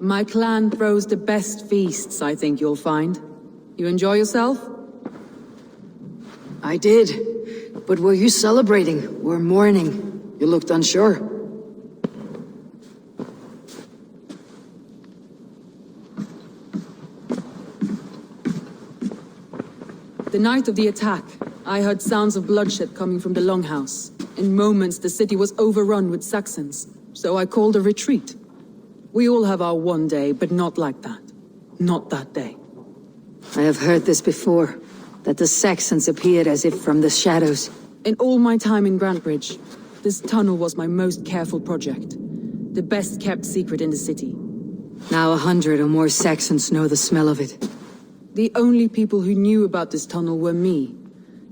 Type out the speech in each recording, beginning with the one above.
My clan throws the best feasts, I think you'll find. You enjoy yourself? I did. But were you celebrating or mourning? You looked unsure. The night of the attack, I heard sounds of bloodshed coming from the Longhouse. In moments, the city was overrun with Saxons, so I called a retreat. We all have our one day, but not like that. Not that day. I have heard this before, that the Saxons appeared as if from the shadows. In all my time in Grantbridge, this tunnel was my most careful project. The best kept secret in the city. Now 100 or more Saxons know the smell of it. The only people who knew about this tunnel were me,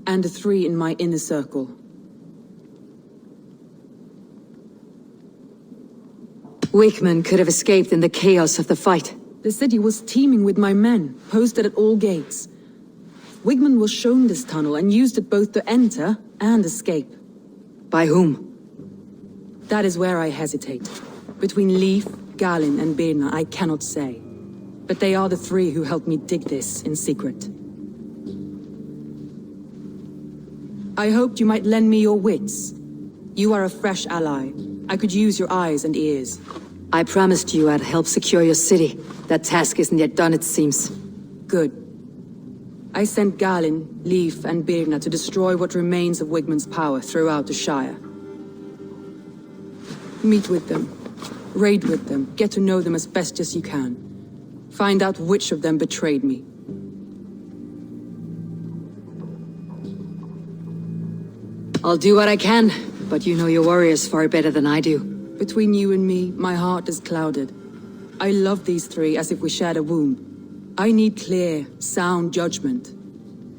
and the 3 in my inner circle. Wickman could have escaped in the chaos of the fight. The city was teeming with my men, posted at all gates. Wigman was shown this tunnel and used it both to enter and escape. By whom? That is where I hesitate. Between Leif, Galin and Birna, I cannot say. But they are the 3 who helped me dig this in secret. I hoped you might lend me your wits. You are a fresh ally. I could use your eyes and ears. I promised you I'd help secure your city. That task isn't yet done, it seems. Good. I sent Galin, Leif and Birna to destroy what remains of Wigman's power throughout the Shire. Meet with them. Raid with them. Get to know them as best as you can. Find out which of them betrayed me. I'll do what I can, but you know your warriors far better than I do. Between you and me, my heart is clouded. I love these 3 as if we shared a womb. I need clear, sound judgment.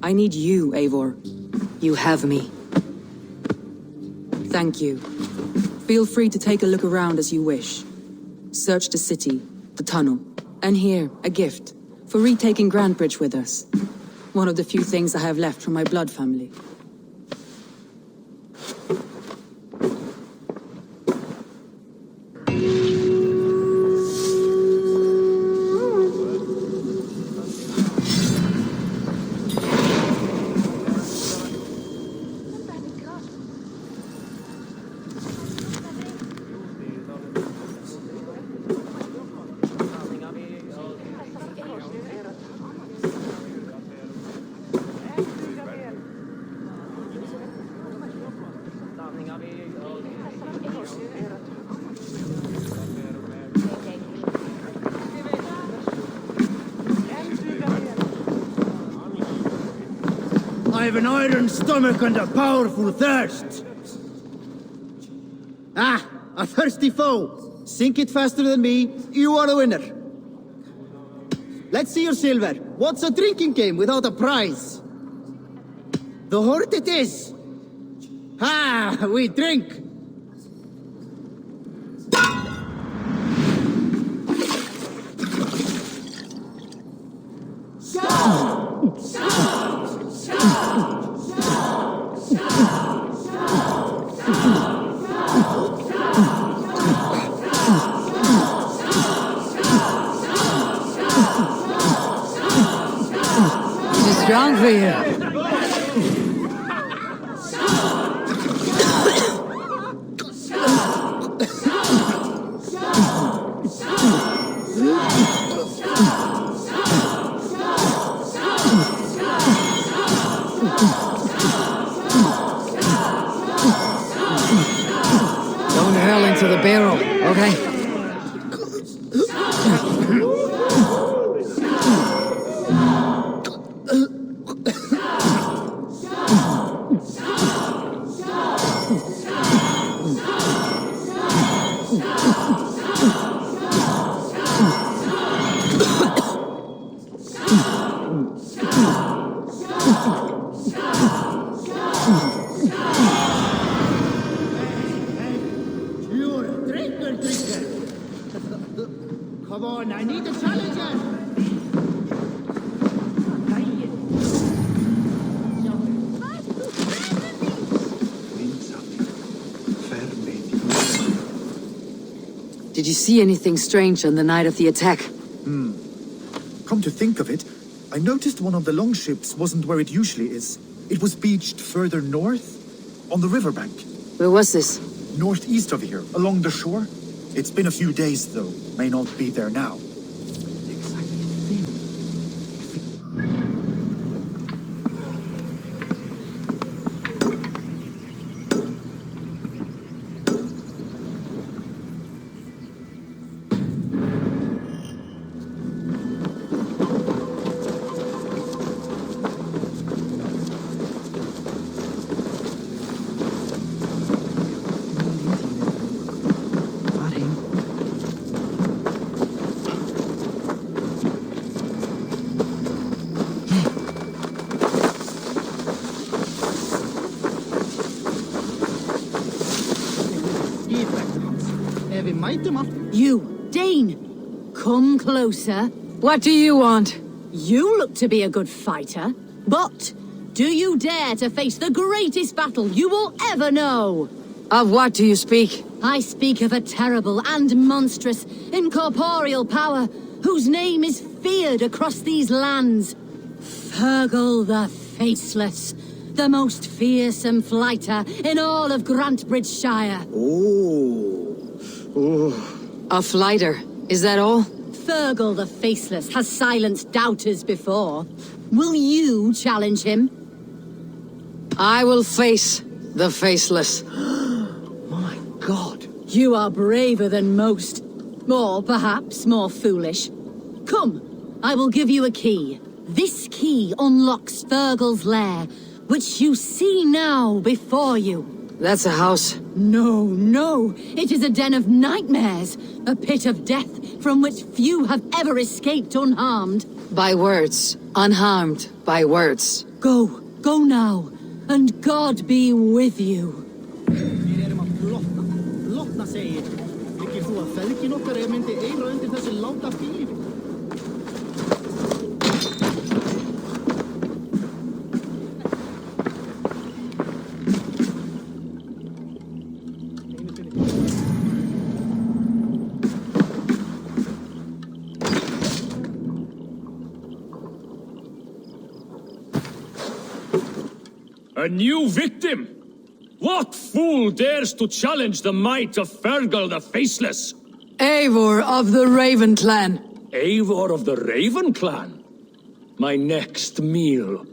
I need you, Eivor. You have me. Thank you. Feel free to take a look around as you wish. Search the city, the tunnel, and here, a gift, for retaking Grantbridge with us. One of the few things I have left from my blood family. I have an iron stomach and a powerful thirst. Ah, a thirsty foe. Sink it faster than me, you are the winner. Let's see your silver. What's a drinking game without a prize? The horde it is. Ah, we drink. Strong for you. Don't hurl into the barrel, okay? Come on, I need a challenger! Did you see anything strange on the night of the attack? Come to think of it, I noticed one of the longships wasn't where it usually is. It was beached further north, on the riverbank. Where was this? Northeast of here, along the shore. It's been a few days, though. May not be there now. You, Dane! Come closer. What do you want? You look to be a good fighter, but do you dare to face the greatest battle you will ever know? Of what do you speak? I speak of a terrible and monstrous incorporeal power whose name is feared across these lands. Fergal the Faceless, the most fearsome fighter in all of Grantbridgeshire. A flighter, is that all? Fergal the Faceless has silenced doubters before. Will you challenge him? I will face the Faceless. My God. You are braver than most. Or perhaps more foolish. Come, I will give you a key. This key unlocks Fergal's lair, which you see now before you. That's a house. No, no. It is a den of nightmares. A pit of death from which few have ever escaped unharmed. By words. Unharmed by words. Go now. And God be with you. A new victim? What fool dares to challenge the might of Fergal the Faceless? Eivor of the Raven Clan. Eivor of the Raven Clan? My next meal.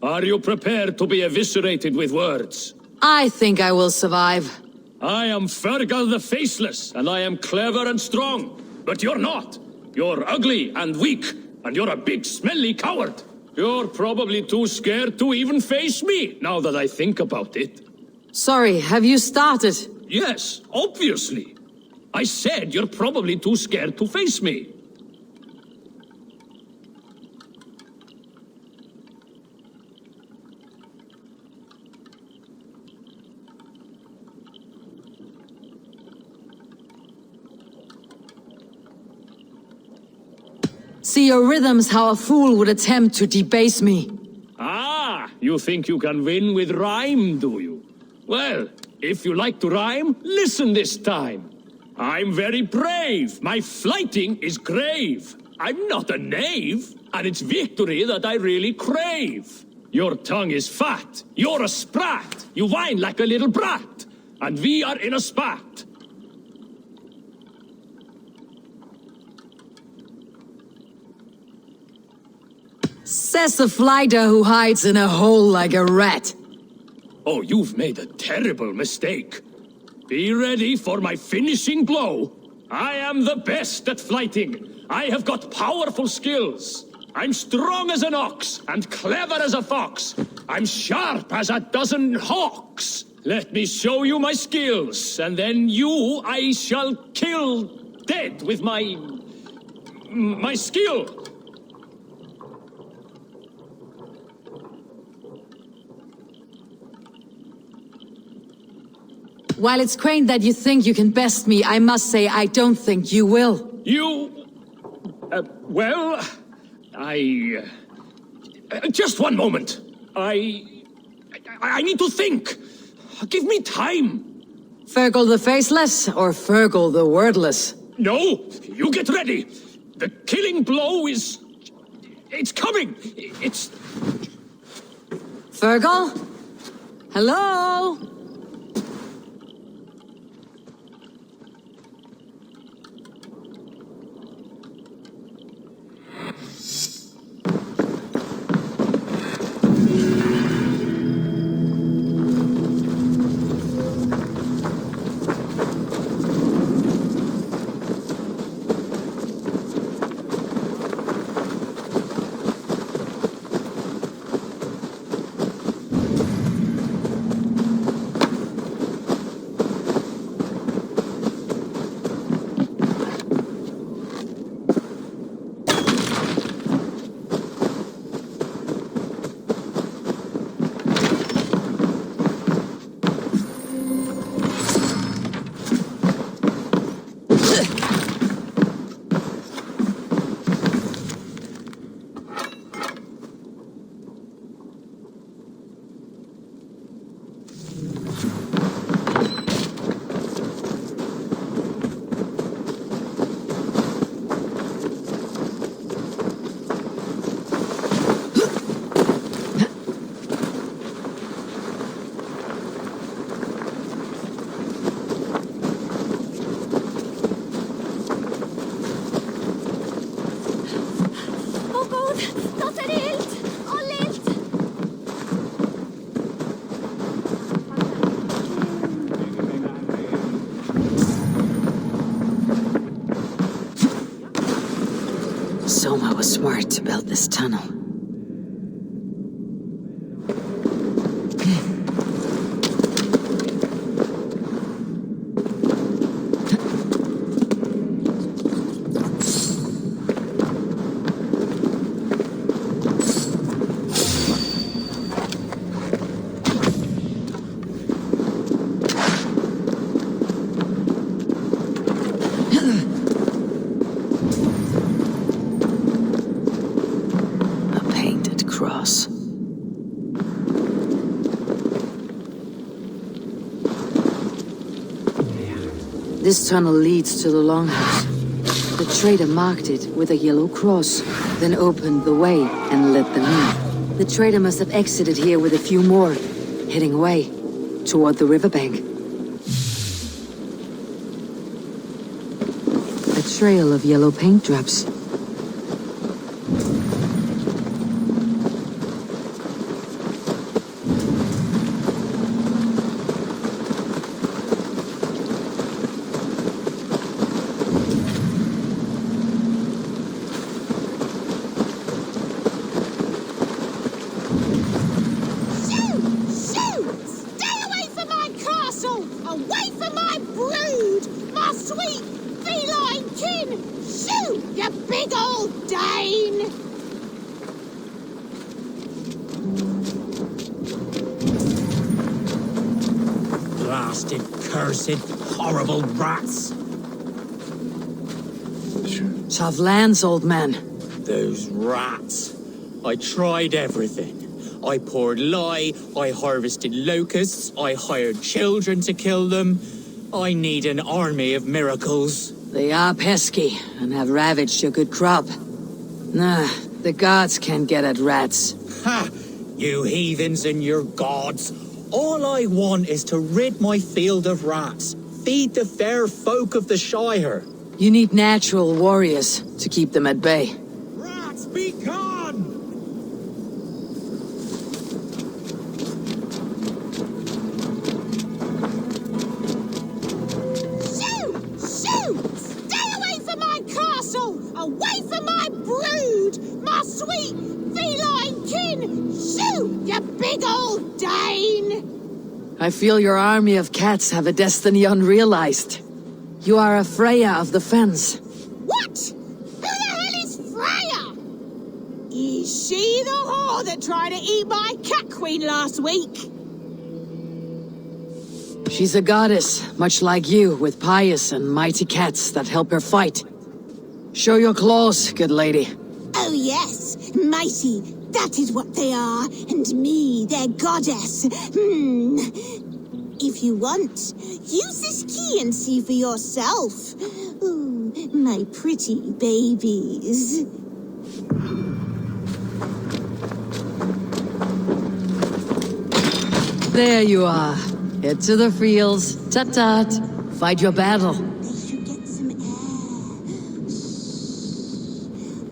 Are you prepared to be eviscerated with words? I think I will survive. I am Fergal the Faceless, and I am clever and strong. But you're not. You're ugly and weak, and you're a big smelly coward. You're probably too scared to even face me, now that I think about it. Sorry, have you started? Yes, obviously. I said you're probably too scared to face me. See your rhythms how a fool would attempt to debase me. Ah, you think you can win with rhyme, do you? Well, if you like to rhyme, listen this time. I'm very brave. My flighting is grave. I'm not a knave, and it's victory that I really crave. Your tongue is fat. You're a sprat. You whine like a little brat. And we are in a spat. Says the flighter who hides in a hole like a rat. Oh, you've made a terrible mistake. Be ready for my finishing blow. I am the best at flighting. I have got powerful skills. I'm strong as an ox and clever as a fox. I'm sharp as a dozen hawks. Let me show you my skills, and then you I shall kill dead with my skill. While it's quaint that you think you can best me, I must say I don't think you will. You... well... just one moment. I need to think. Give me time. Fergal the Faceless or Fergal the Wordless? No! You get ready! The killing blow is... It's coming! It's... Fergal? Hello? Soma was smart to build this tunnel. This tunnel leads to the Longhouse. The trader marked it with a yellow cross, then opened the way and let them in. The trader must have exited here with a few more, heading away toward the riverbank. A trail of yellow paint drops. Horrible rats! Tough lands, old man. Those rats. I tried everything. I poured lye, I harvested locusts, I hired children to kill them. I need an army of miracles. They are pesky and have ravaged your good crop. Nah, the gods can't get at rats. Ha! You heathens and your gods. All I want is to rid my field of rats. Feed the fair folk of the Shire. You need natural warriors to keep them at bay. Rats, be gone! Shoot! Shoot! Stay away from my castle! Away from my brood! My sweet feline kin! Shoot, you big old Dane! I feel your army of cats have a destiny unrealized. You are a Freya of the Fens. What? Who the hell is Freya? Is she the whore that tried to eat my cat queen last week? She's a goddess, much like you, with pious and mighty cats that help her fight. Show your claws, good lady. Oh yes, mighty. That is what they are, and me, their goddess. If you want, use this key and see for yourself. Ooh, my pretty babies. There you are. Head to the fields. Tut-tut. Fight your battle. They should get some air.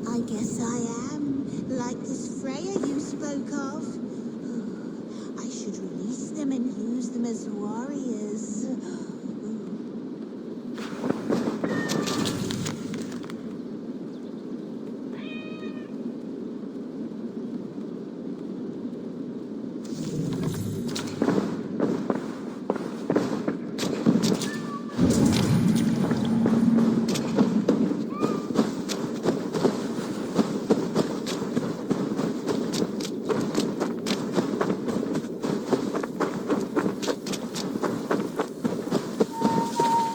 I guess I am, like this Freya you spoke of. I should release them and use them as warriors.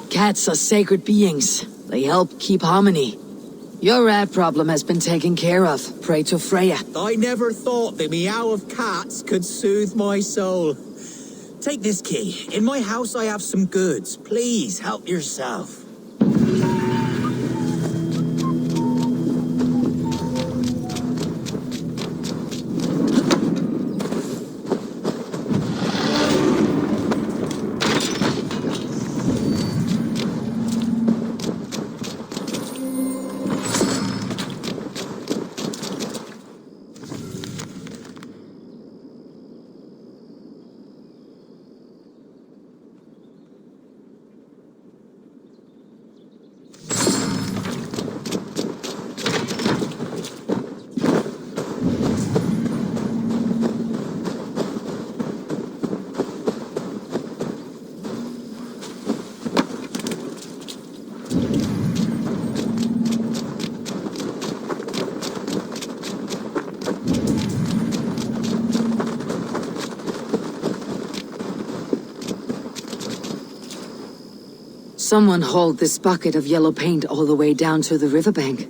Cats are sacred beings. They help keep harmony. Your rat problem has been taken care of. Pray to Freya. I never thought the meow of cats could soothe my soul. Take this key. In my house I have some goods. Please help yourself. Someone hauled this bucket of yellow paint all the way down to the riverbank.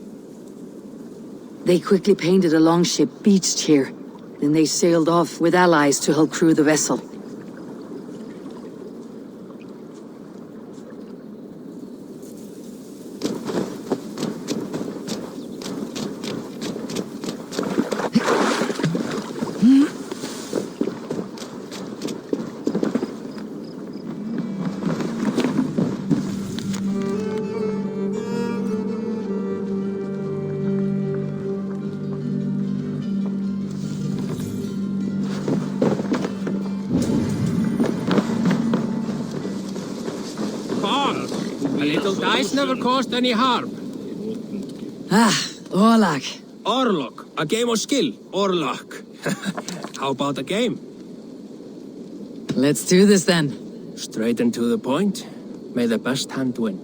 They quickly painted a longship beached here. Then they sailed off with allies to help crew the vessel. A little dice never caused any harm. Ah, Orlak. Orlok, a game of skill, or luck. How about a game? Let's do this then. Straight and to the point. May the best hand win.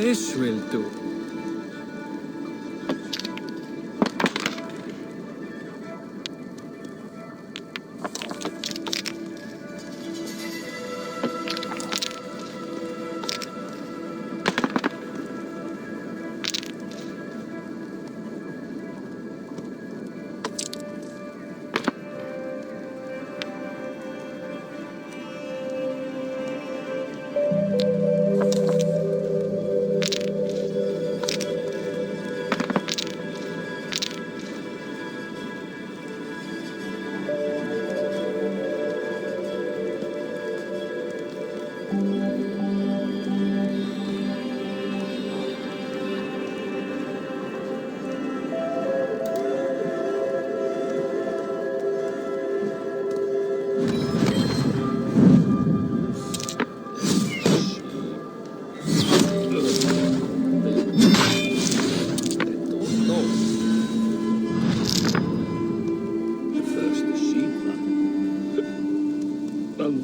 This will do.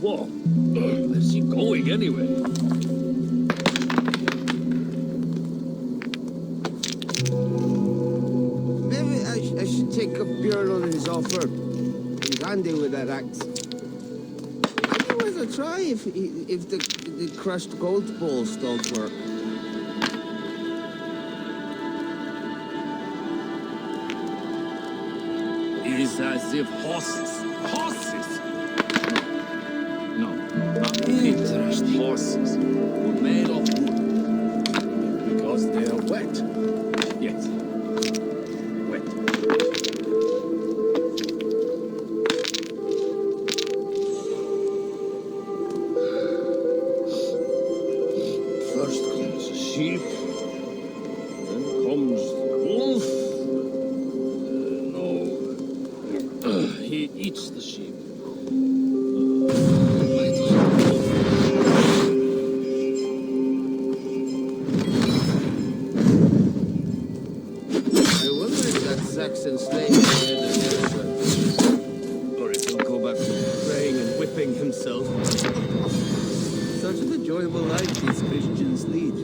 Where's he going anyway? Maybe I should take up Bjorn on his offer. He's handy with that axe. Might be worth a try if the crushed gold balls don't work. It is as if horses. Interesting. Horses were made of wood because they are wet. Yes, wet. First comes the sheep, then comes the wolf. No, he eats the sheep. Saxon slave or if he'll go back to praying and whipping himself. Such an enjoyable life these Christians lead.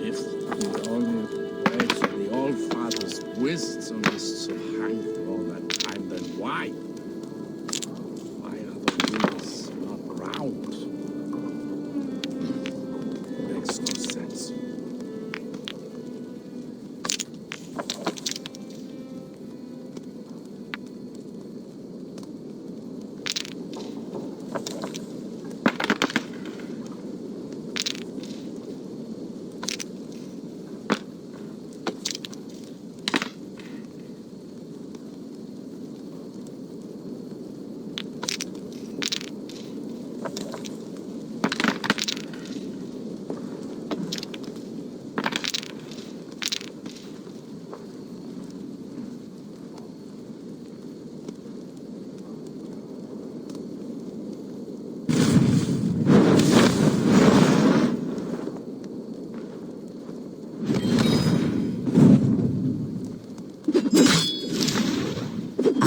If the only words of the All-Father's wisdom is to hang for all that time, then why? Why are the wheels not round? Makes no sense.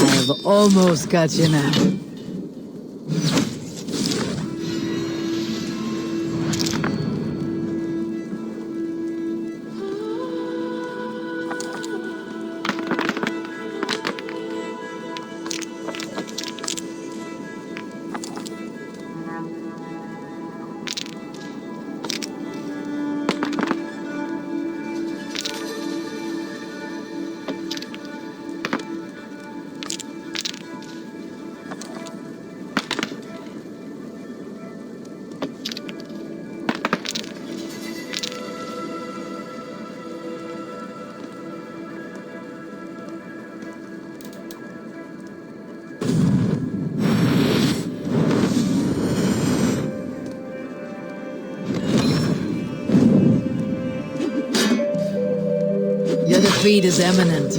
I've almost got you now. Your defeat is imminent.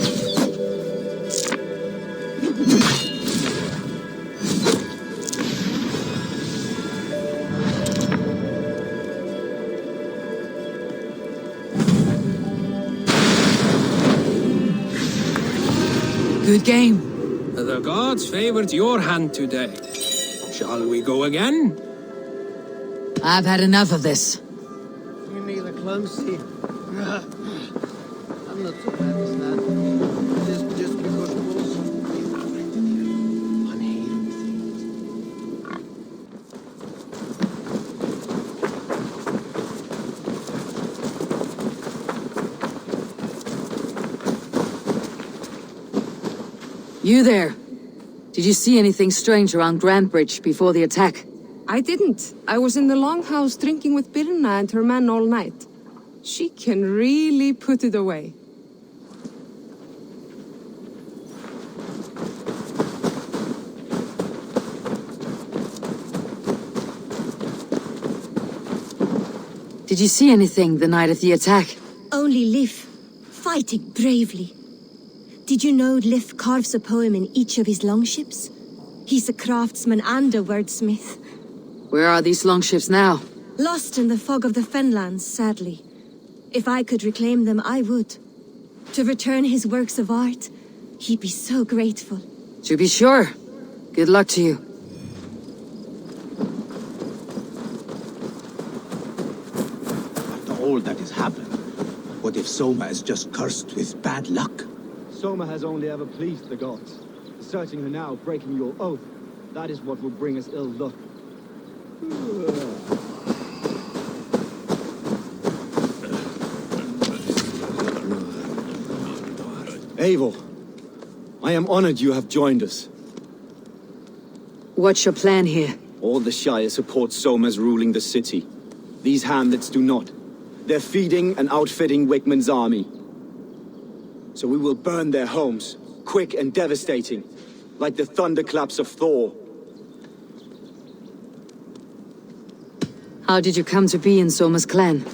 Good game. The gods favored your hand today. Shall we go again? I've had enough of this. You need a clumsy. I'm not so bad as that. Just because of us. I'm hating You there? Did you see anything strange around Grand Bridge before the attack? I didn't. I was in the Longhouse drinking with Birna and her men all night. She can really put it away. Did you see anything the night of the attack? Only Lif, fighting bravely. Did you know Lif carves a poem in each of his longships? He's a craftsman and a wordsmith. Where are these longships now? Lost in the fog of the Fenlands, sadly. If I could reclaim them, I would. To return his works of art, he'd be so grateful. To be sure. Good luck to you. After all that has happened, what if Soma is just cursed with bad luck? Soma has only ever pleased the gods. Deserting her now, breaking your oath, that is what will bring us ill luck. Eivor, I am honored you have joined us. What's your plan here? All the Shire support Soma's ruling the city. These hamlets do not. They're feeding and outfitting Wickman's army. So we will burn their homes, quick and devastating, like the thunderclaps of Thor. How did you come to be in Soma's clan?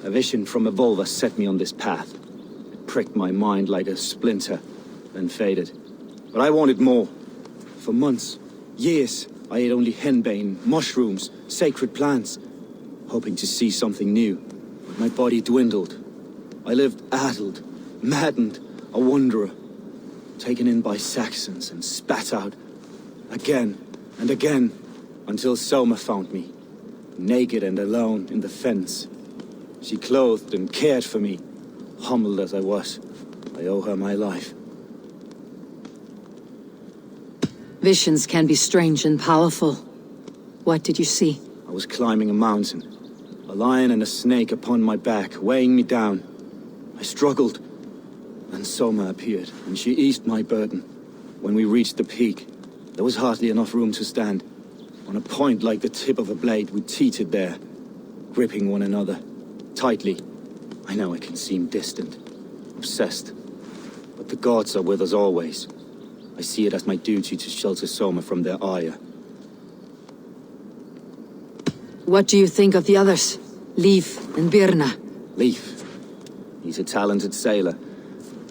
A vision from Evolva set me on this path. It pricked my mind like a splinter, then faded. But I wanted more. For months, years, I ate only henbane, mushrooms, sacred plants, hoping to see something new. But my body dwindled. I lived addled, maddened, a wanderer, taken in by Saxons and spat out again and again until Soma found me, naked and alone in the fens. She clothed and cared for me, humbled as I was. I owe her my life. Visions can be strange and powerful. What did you see? I was climbing a mountain, a lion and a snake upon my back, weighing me down. I struggled. Then Soma appeared, and she eased my burden. When we reached the peak, there was hardly enough room to stand. On a point like the tip of a blade, we teetered there, gripping one another, tightly. I know it can seem distant, obsessed, but the gods are with us always. I see it as my duty to shelter Soma from their ire. What do you think of the others? Leif and Birna? Leif. He's a talented sailor,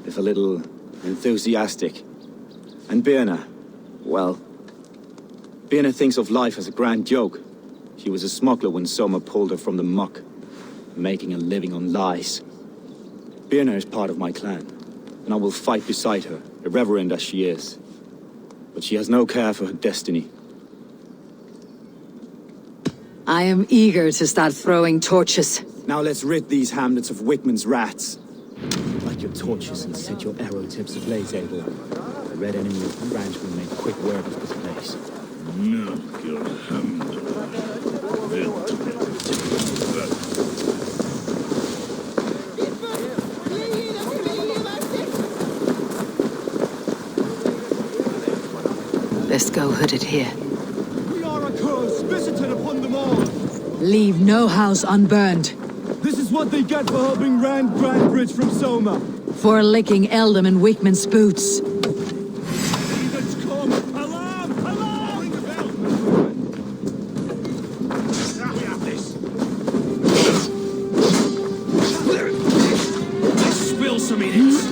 if a little enthusiastic. And Birna, well, Birna thinks of life as a grand joke. She was a smuggler when Soma pulled her from the muck, making a living on lies. Birna is part of my clan, and I will fight beside her, irreverent as she is. But she has no care for her destiny. I am eager to start throwing torches. Now let's rid these hamlets of Wickman's rats. Light your torches and set your arrow tips ablaze, Eivor. The red enemy of Branch will make quick work of this place. Milk your hand. Let's go hooded here. We are a curse visited upon them all. Leave no house unburned. This is what they get for helping Grand Bridge from Soma. For licking Eldam and Wickman's boots. Heathens come! Alarm! Alarm! Ring the bell! We have this. Spill some idiots.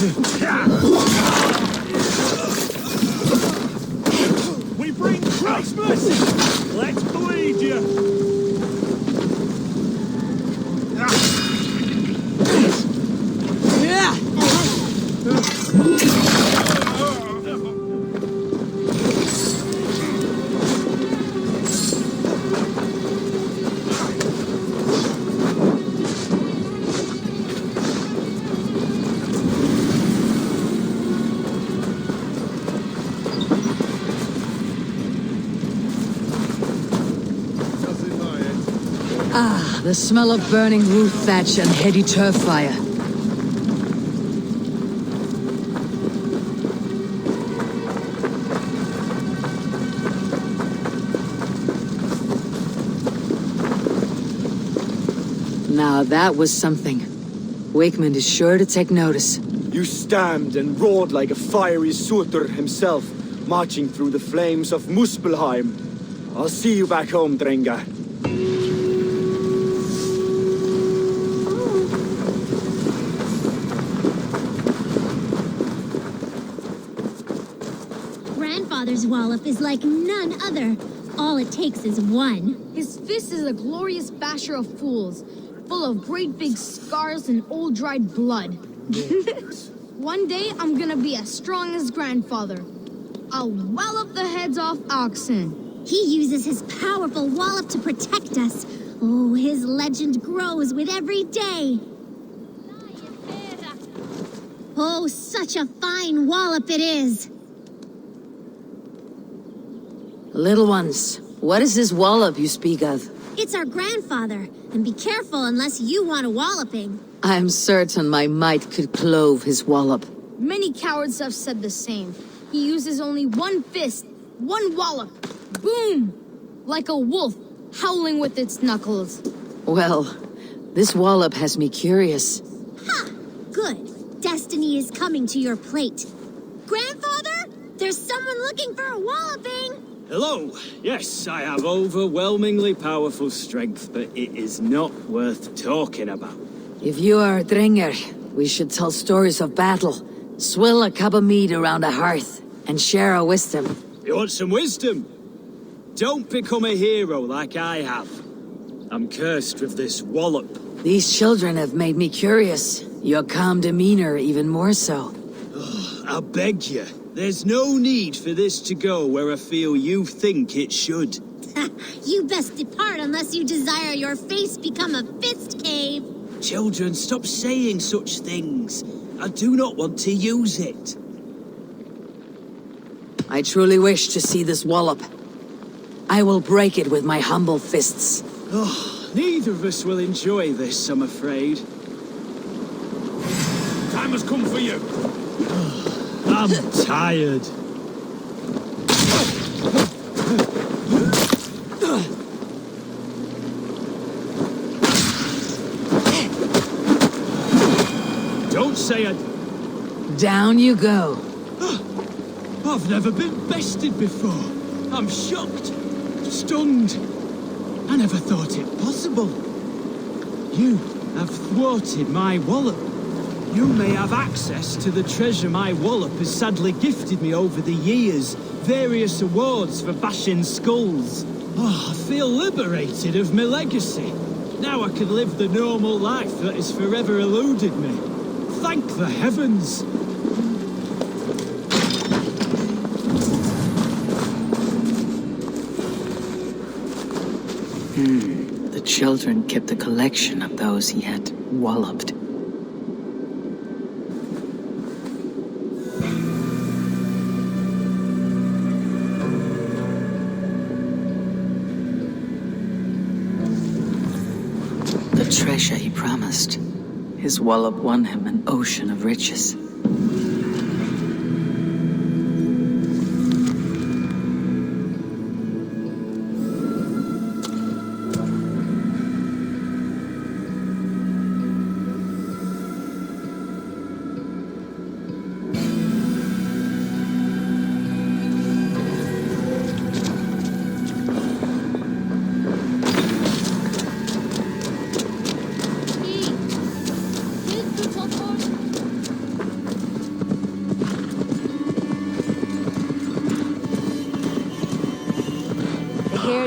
We bring Christmas! Let's bleed you! Ah, the smell of burning roof thatch and heady turf fire. Now that was something. Wakeman is sure to take notice. You stamped and roared like a fiery Surtur himself, marching through the flames of Muspelheim. I'll see you back home, Drenga. Grandfather's wallop is like none other. All it takes is one. His fist is a glorious basher of fools, full of great big scars and old dried blood. One day I'm gonna be as strong as grandfather. I'll wallop the heads off oxen. He uses his powerful wallop to protect us. Oh, his legend grows with every day. Oh, such a fine wallop it is. Little ones, what is this wallop you speak of? It's our grandfather, and be careful unless you want a walloping. I'm certain my might could clove his wallop. Many cowards have said the same. He uses only one fist, one wallop. Boom! Like a wolf, howling with its knuckles. Well, this wallop has me curious. Ha! Good. Destiny is coming to your plate. Grandfather, there's someone looking for a walloping. Hello. Yes, I have overwhelmingly powerful strength, but it is not worth talking about. If you are a Dringer, we should tell stories of battle, swill a cup of mead around a hearth, and share our wisdom. You want some wisdom? Don't become a hero like I have. I'm cursed with this wallop. These children have made me curious. Your calm demeanor even more so. I beg you. There's no need for this to go where I feel you think it should. You best depart unless you desire your face become a fist cave. Children, stop saying such things. I do not want to use it. I truly wish to see this wallop. I will break it with my humble fists. Oh, neither of us will enjoy this, I'm afraid. Time has come for you. I'm tired. Don't say it. Down you go. I've never been bested before. I'm shocked, stunned. I never thought it possible. You have thwarted my wallop. You may have access to the treasure my wallop has sadly gifted me over the years. Various awards for bashing skulls. Oh, I feel liberated of my legacy. Now I can live the normal life that has forever eluded me. Thank the heavens. The children kept a collection of those he had walloped. The treasure he promised. His wallop won him an ocean of riches.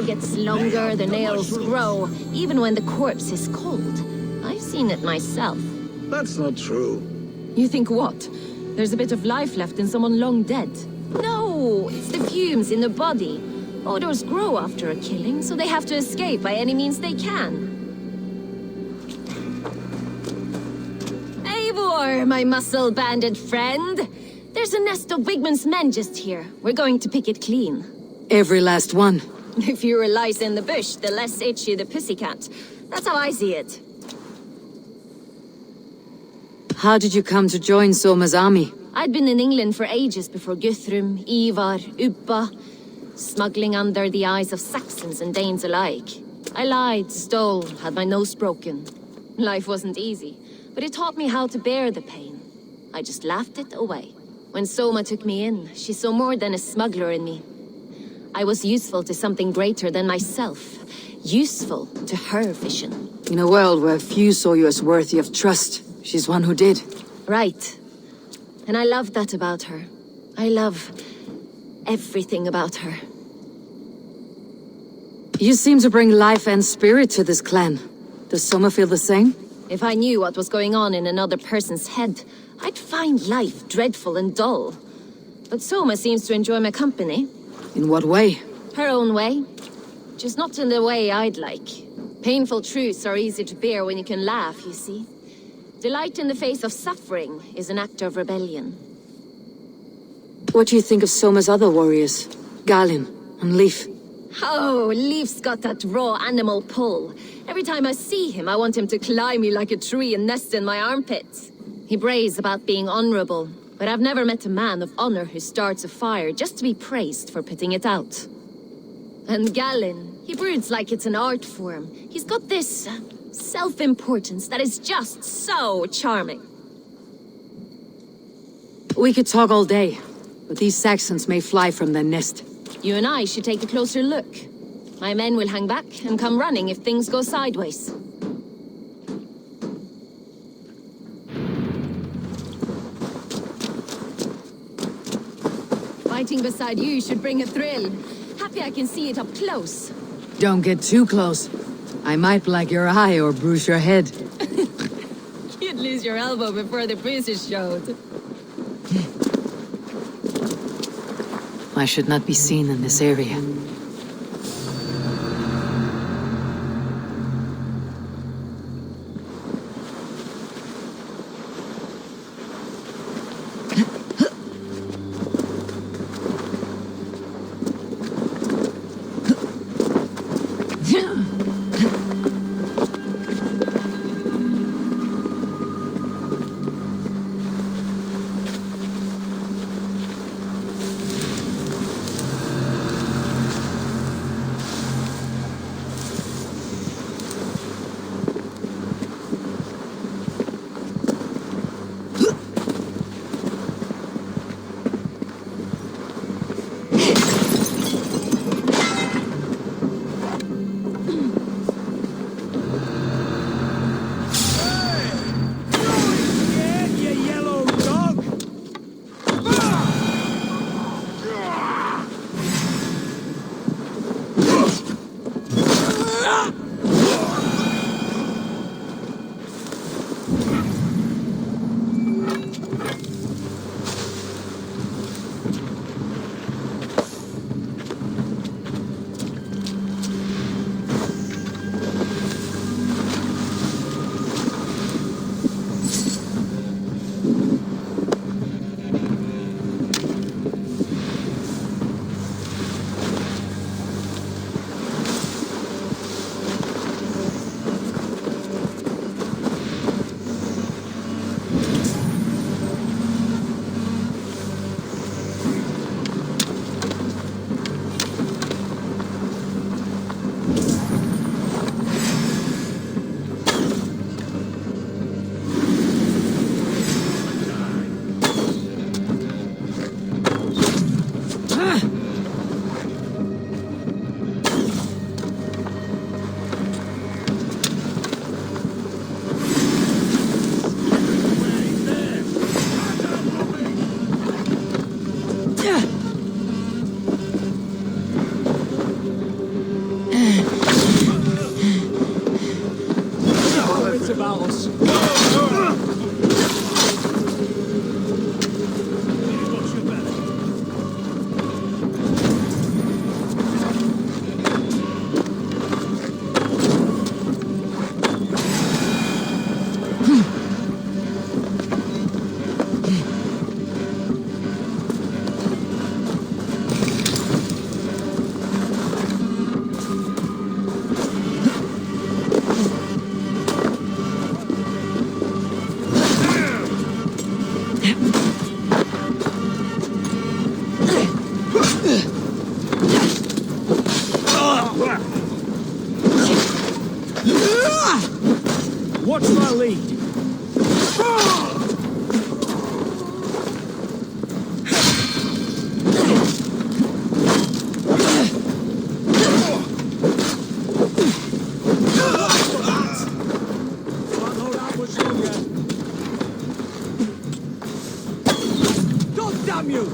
gets longer, the nails grow, even when the corpse is cold. I've seen it myself. That's not true. You think what? There's a bit of life left in someone long dead? No, it's the fumes in the body. Odors grow after a killing, so they have to escape by any means they can. Eivor, my muscle-banded friend. There's a nest of Wigman's men just here. We're going to pick it clean. Every last one. The fewer lies in the bush, the less itchy the pussycat. That's how I see it. How did you come to join Soma's army? I'd been in England for ages before Guthrum, Ivar, Ubba, smuggling under the eyes of Saxons and Danes alike. I lied, stole, had my nose broken. Life wasn't easy, but it taught me how to bear the pain. I just laughed it away. When Soma took me in, she saw more than a smuggler in me. I was useful to something greater than myself. Useful to her vision. In a world where few saw you as worthy of trust, she's one who did. Right. And I love that about her. I love everything about her. You seem to bring life and spirit to this clan. Does Soma feel the same? If I knew what was going on in another person's head, I'd find life dreadful and dull. But Soma seems to enjoy my company. In what way? Her own way. Just not in the way I'd like. Painful truths are easy to bear when you can laugh, you see. Delight in the face of suffering is an act of rebellion. What do you think of Soma's other warriors? Galin and Leif? Oh, Leif's got that raw animal pull. Every time I see him, I want him to climb me like a tree and nest in my armpits. He brays about being honorable, but I've never met a man of honor who starts a fire just to be praised for putting it out. And Galin, he broods like it's an art form. He's got this self-importance that is just so charming. We could talk all day, but these Saxons may fly from their nest. You and I should take a closer look. My men will hang back and come running if things go sideways. Fighting beside you should bring a thrill. Happy I can see it up close. Don't get too close. I might black your eye or bruise your head. You'd lose your elbow before the bruises showed. I should not be seen in this area. Watch my lead. God damn you!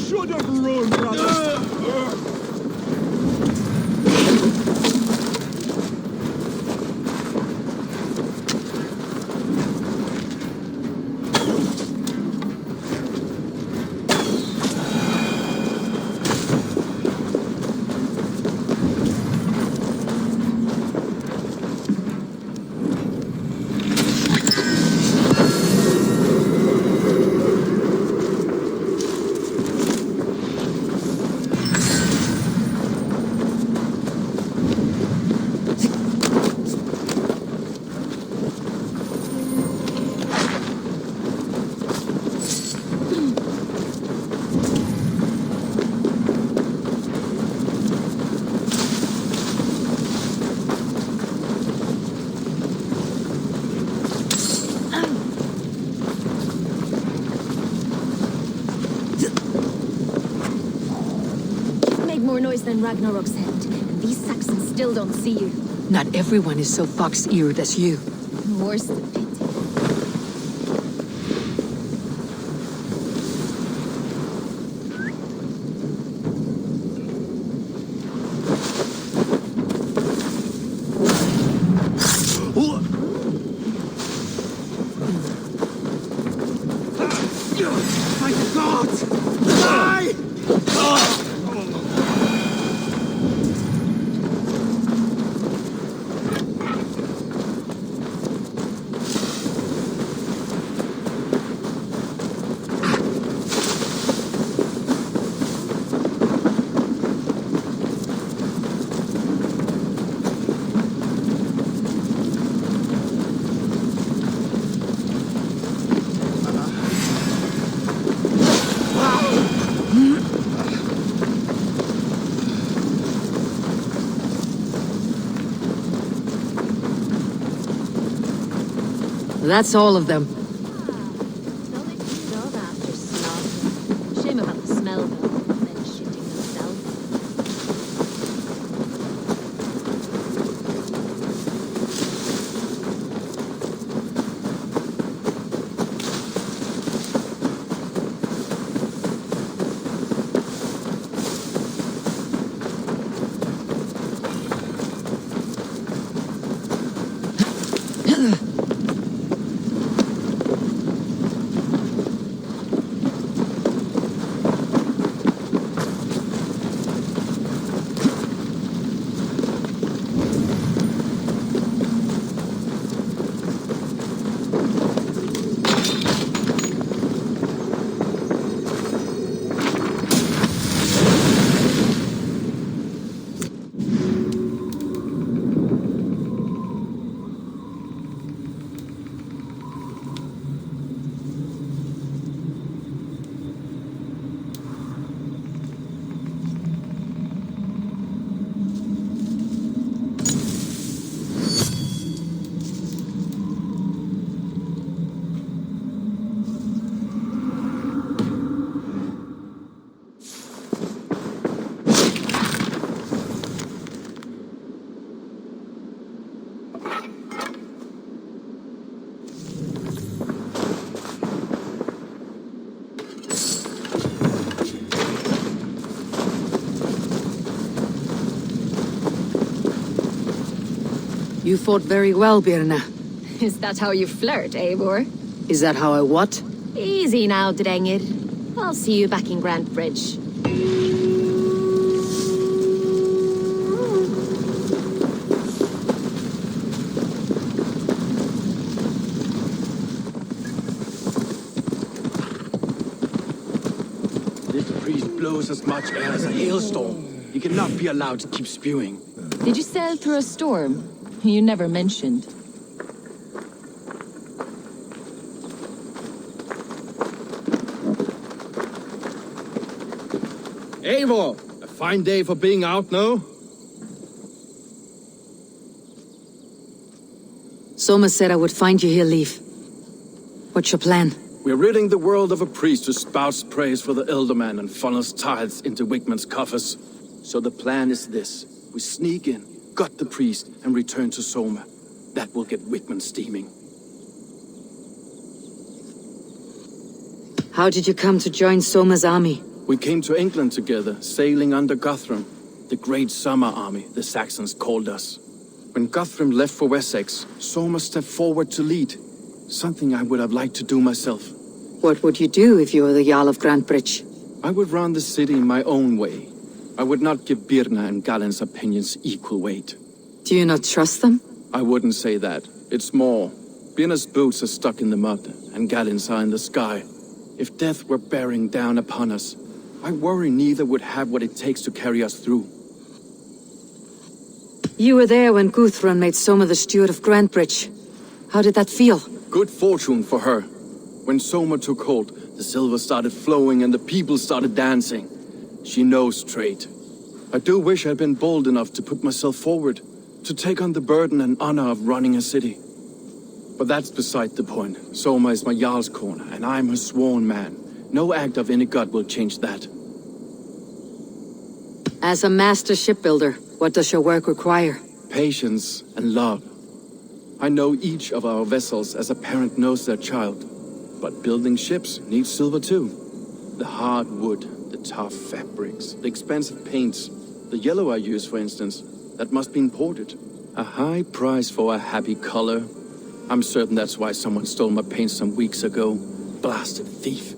Should have run, brother. More noise than Ragnarok's end, and these Saxons still don't see you. Not everyone is so fox-eared as you. Worse than pity. My God! Die! That's all of them. Shame about the smell, though. Men shitting themselves. You fought very well, Birna. Is that how you flirt, Eivor? Is that how I what? Easy now, Drengir. I'll see you back in Grand Bridge. This priest blows as much air as a hailstorm. He cannot be allowed to keep spewing. Did you sail through a storm? You never mentioned. Eivor! A fine day for being out, no? Soma said I would find you here, Leif. What's your plan? We're ridding the world of a priest who spouts praise for the Elderman and funnels tithes into Wickman's coffers. So the plan is this. We sneak in, gut the priest, and return to Soma. That will get Wickman steaming. How did you come to join Soma's army? We came to England together, sailing under Guthrum. The Great Summer Army, the Saxons called us. When Guthrum left for Wessex, Soma stepped forward to lead. Something I would have liked to do myself. What would you do if you were the Jarl of Grantebridge? I would run the city in my own way. I would not give Birna and Galen's opinions equal weight. Do you not trust them? I wouldn't say that. It's more. Birna's boots are stuck in the mud, and Galen's are in the sky. If death were bearing down upon us, I worry neither would have what it takes to carry us through. You were there when Guthrum made Soma the steward of Grantebridge. How did that feel? Good fortune for her. When Soma took hold, the silver started flowing and the people started dancing. She knows trade. I do wish I'd been bold enough to put myself forward, to take on the burden and honor of running a city. But that's beside the point. Soma is my Jarl's corner, and I'm her sworn man. No act of any god will change that. As a master shipbuilder, what does your work require? Patience and love. I know each of our vessels as a parent knows their child. But building ships needs silver too. The hard wood, the tough fabrics, the expensive paints. The yellow I use, for instance, that must be imported. A high price for a happy color. I'm certain that's why someone stole my paint some weeks ago. Blasted thief.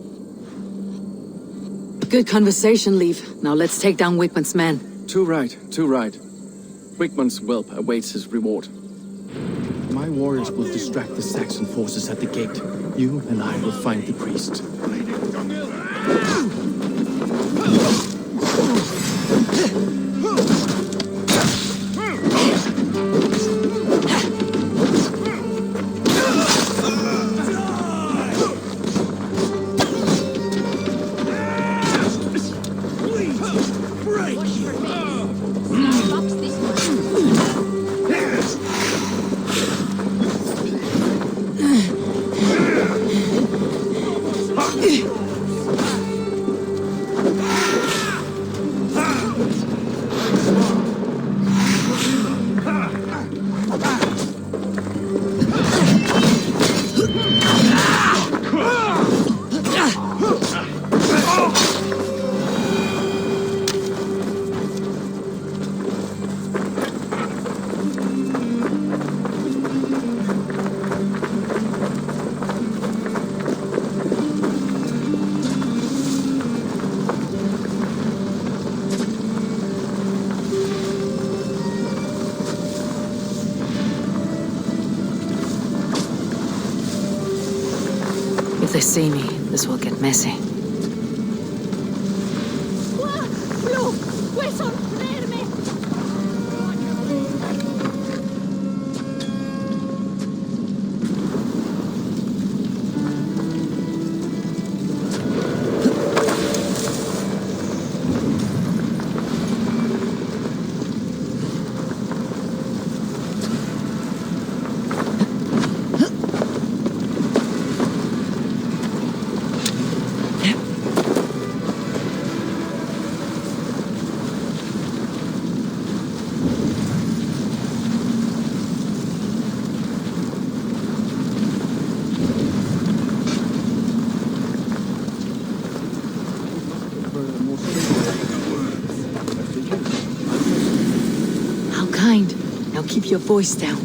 Good conversation, Leif. Now let's take down Wickman's men. Too right, too right. Wickman's whelp awaits his reward. My warriors will distract the Saxon forces at the gate. You and I will find the priest. If they see me, this will get messy. How kind. Now keep your voice down.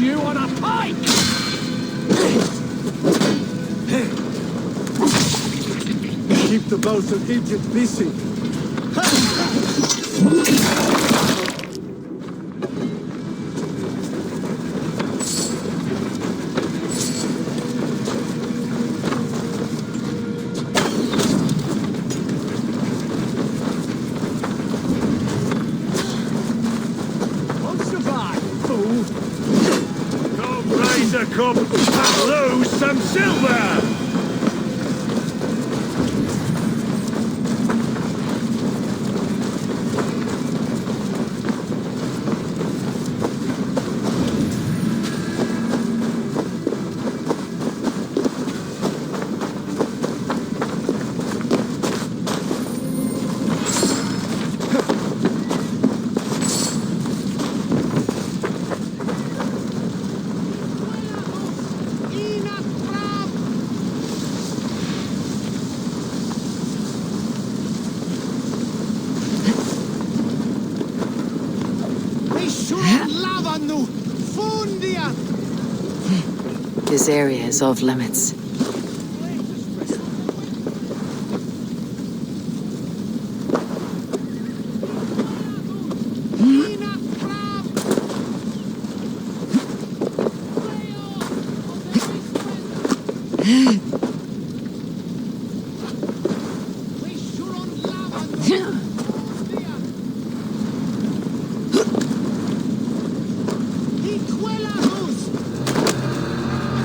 you on a pike! Keep the bows of Egypt busy. Come and lose some silver! This area is off limits.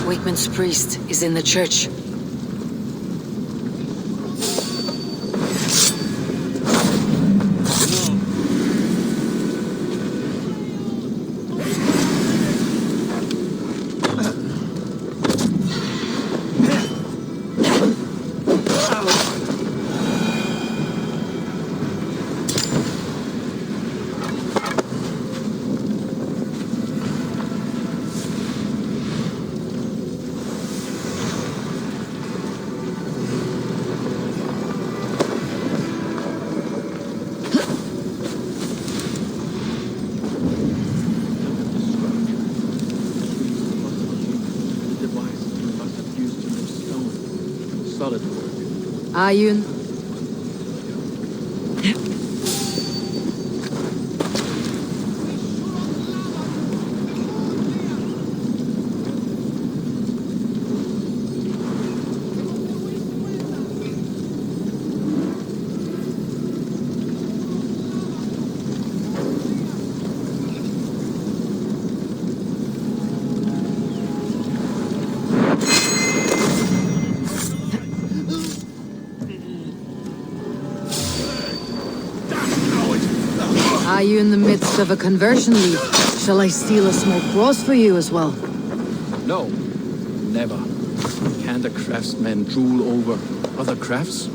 Wakeman's priest is in the church. Ayun. Are you in the midst of a conversion leaf? Shall I steal a small cross for you as well? No, never. Can't a craftsman drool over other crafts?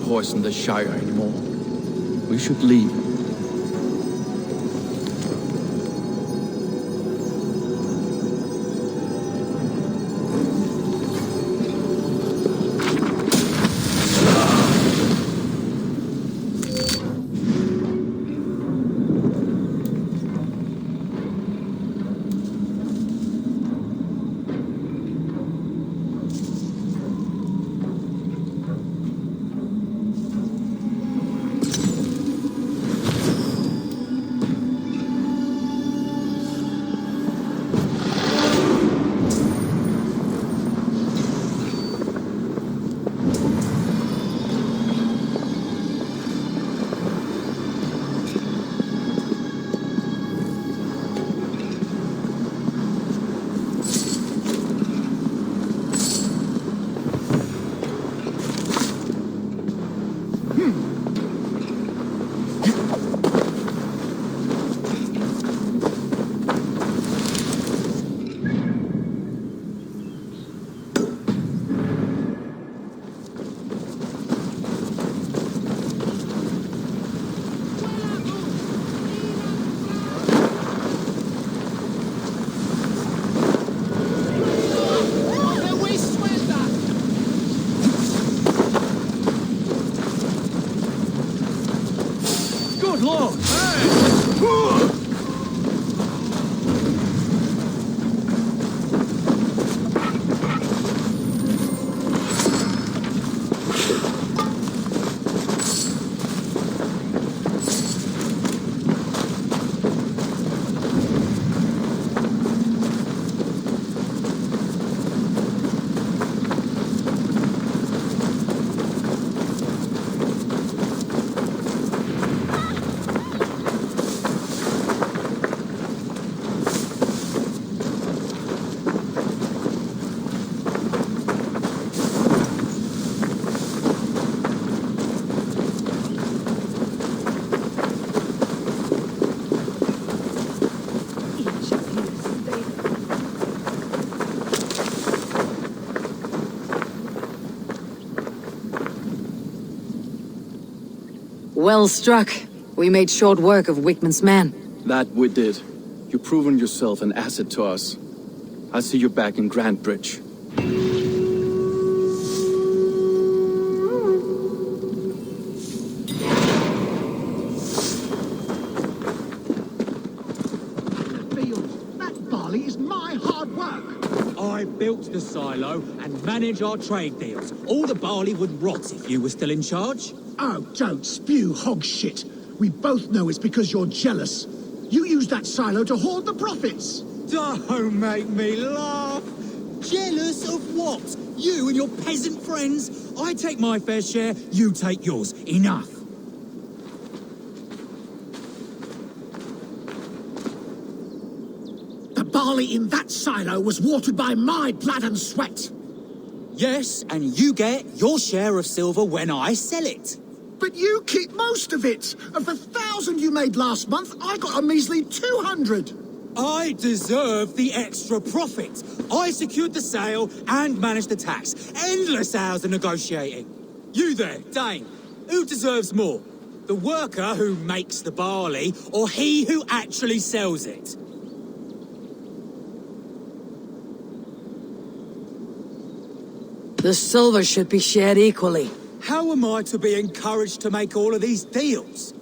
Poison the Shire anymore. We should leave. Well struck. We made short work of Wickman's men. That we did. You've proven yourself an asset to us. I'll see you back in Grantbridge. That barley is my hard work. I built the silo and manage our trade deals. All the barley would rot if you were still in charge. Oh, don't spew hog shit. We both know it's because you're jealous. You used that silo to hoard the profits. Don't make me laugh. Jealous of what? You and your peasant friends? I take my fair share, you take yours. Enough. The barley in that silo was watered by my blood and sweat. Yes, and you get your share of silver when I sell it. But you keep most of it. Of the 1,000 you made last month, I got a measly 200. I deserve the extra profit. I secured the sale and managed the tax. Endless hours of negotiating. You there, Dane. Who deserves more? The worker who makes the barley, or he who actually sells it? The silver should be shared equally. How am I to be encouraged to make all of these deals?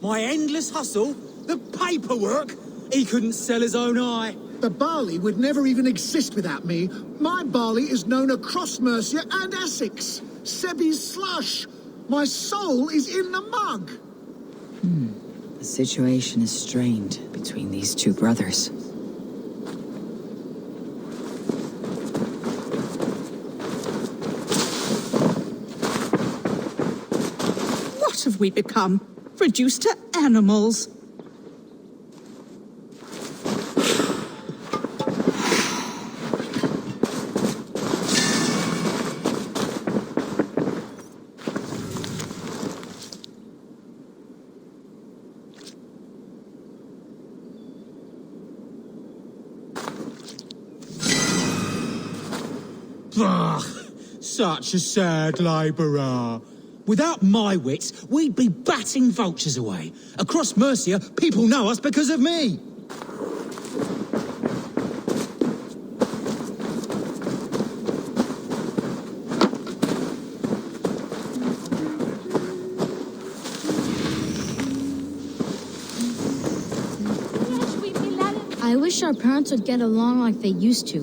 My endless hustle? The paperwork? He couldn't sell his own eye. The barley would never even exist without me. My barley is known across Mercia and Essex. Sebi's slush. My soul is in the mug. The situation is strained between these two brothers. What have we become? Reduced to animals? Ugh, such a sad labourer. Without my wits, we'd be batting vultures away. Across Mercia, people know us because of me. I wish our parents would get along like they used to.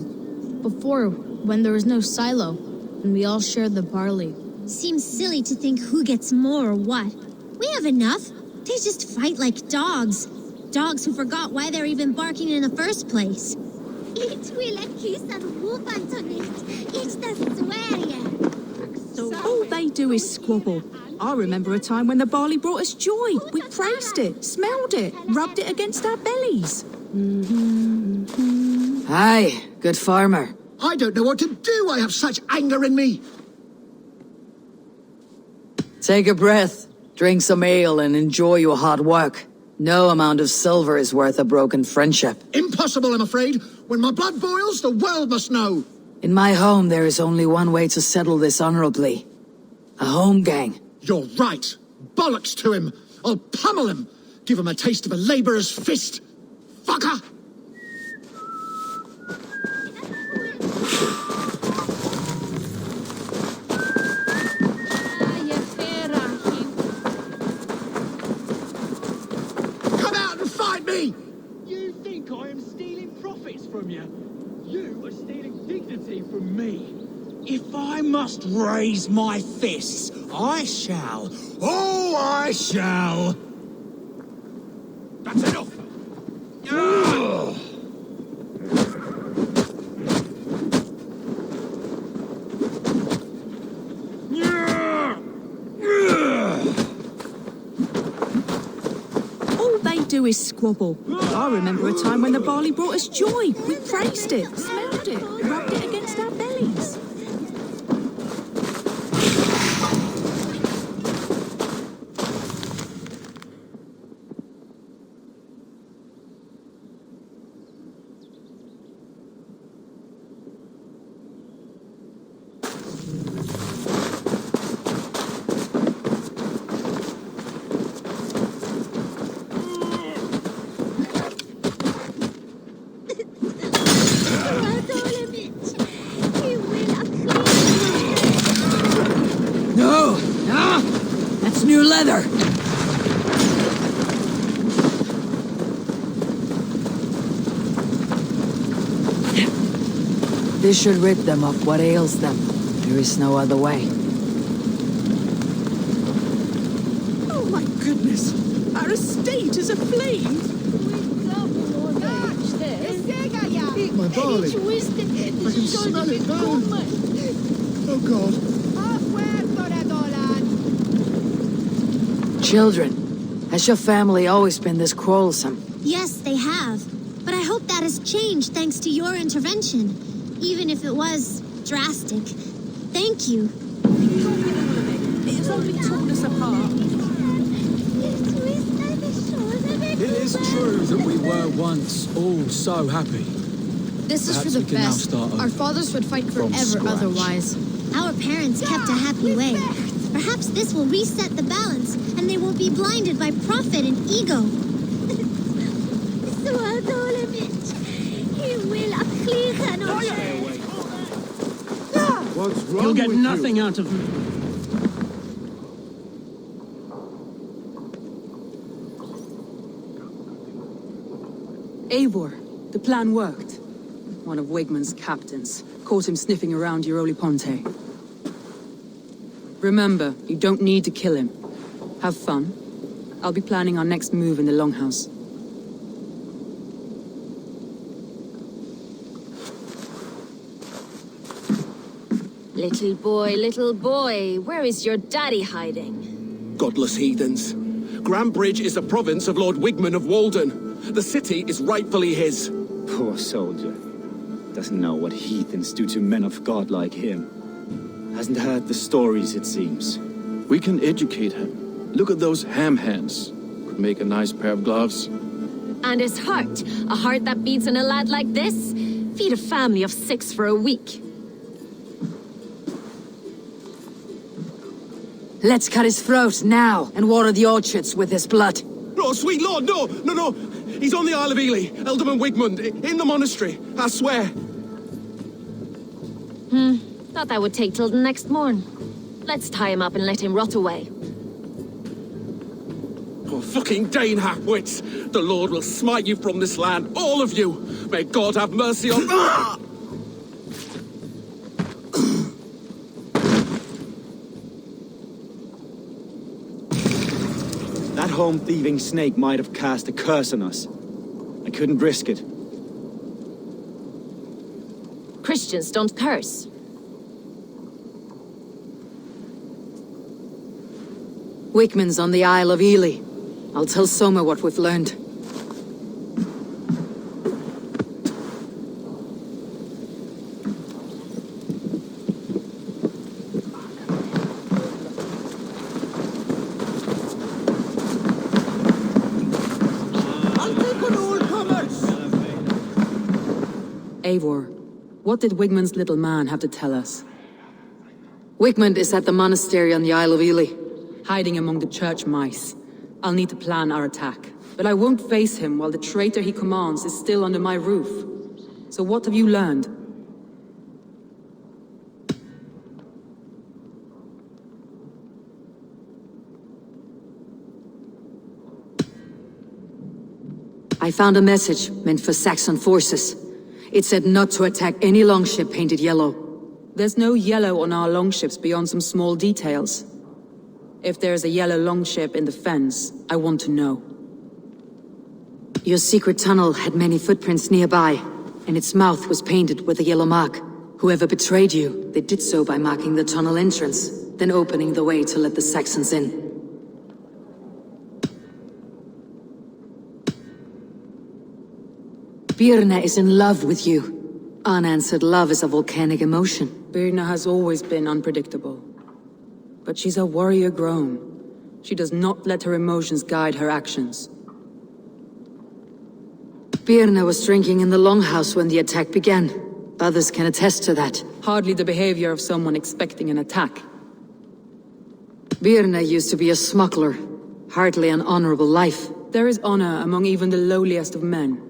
Before, when there was no silo, and we all shared the barley. Seems silly to think who gets more or what. We have enough. They just fight like dogs. Dogs who forgot why they're even barking in the first place. All they do is squabble. I remember a time when the barley brought us joy. We praised it, smelled it, rubbed it against our bellies. Aye, good farmer. I don't know what to do. I have such anger in me. Take a breath, drink some ale, and enjoy your hard work. No amount of silver is worth a broken friendship. Impossible, I'm afraid. When my blood boils, the world must know. In my home, there is only one way to settle this honorably. A home gang. You're right. Bollocks to him. I'll pummel him. Give him a taste of a labourer's fist. Fucker! Come out and fight me! You think I am stealing profits from you? You are stealing dignity from me. If I must raise my fists, I shall. Oh, I shall! That's enough! All they do is squabble. I remember a time when the barley brought us joy. We praised it, smelled it, rubbed it against our bellies. It's new leather! This should rid them of what ails them. There is no other way. Oh my goodness! Our estate is aflame! Eat my barley. I can smell it burn. Oh God. Children, has your family always been this quarrelsome? Yes, they have. But I hope that has changed thanks to your intervention. Even if it was drastic. Thank you. It has only torn us apart. It is true that we were once all so happy. This is Perhaps for we the can now best. start Our fathers would fight from forever scratch. otherwise. Our parents kept a happy way. Perhaps this will reset the balance, and they won't be blinded by profit and ego. What's wrong You'll get with nothing you? out of me. Eivor, the plan worked. One of Wigmund's captains caught him sniffing around Euroli Ponte. Remember, you don't need to kill him. Have fun. I'll be planning our next move in the Longhouse. Little boy, where is your daddy hiding? Godless heathens. Grambridge is a province of Lord Wigmund of Walden. The city is rightfully his. Poor soldier. Doesn't know what heathens do to men of God like him. Hasn't heard the stories, it seems. We can educate him. Look at those ham hands. Could make a nice pair of gloves. And his heart, a heart that beats in a lad like this? Feed a family of 6 for a week. Let's cut his throat now and water the orchards with his blood. Oh, sweet lord, no! He's on the Isle of Ely, Ealdorman Wigmund, in the monastery, I swear. Thought that would take till the next morn. Let's tie him up and let him rot away. Oh, fucking Dane half-wits! The Lord will smite you from this land, all of you! May God have mercy on... Ah! That home-thieving snake might have cast a curse on us. I couldn't risk it. Christians don't curse. Wigmund's on the Isle of Ely. I'll tell Soma what we've learned. Eivor, what did Wigmund's little man have to tell us? Wigmund is at the monastery on the Isle of Ely. Hiding among the church mice. I'll need to plan our attack. But I won't face him while the traitor he commands is still under my roof. So what have you learned? I found a message meant for Saxon forces. It said not to attack any longship painted yellow. There's no yellow on our longships beyond some small details. If there's a yellow longship in the fens, I want to know. Your secret tunnel had many footprints nearby, and its mouth was painted with a yellow mark. Whoever betrayed you, they did so by marking the tunnel entrance, then opening the way to let the Saxons in. Birna is in love with you. Unanswered love is a volcanic emotion. Birna has always been unpredictable. But she's a warrior grown. She does not let her emotions guide her actions. Birna was drinking in the Longhouse when the attack began. Others can attest to that. Hardly the behavior of someone expecting an attack. Birna used to be a smuggler. Hardly an honorable life. There is honor among even the lowliest of men.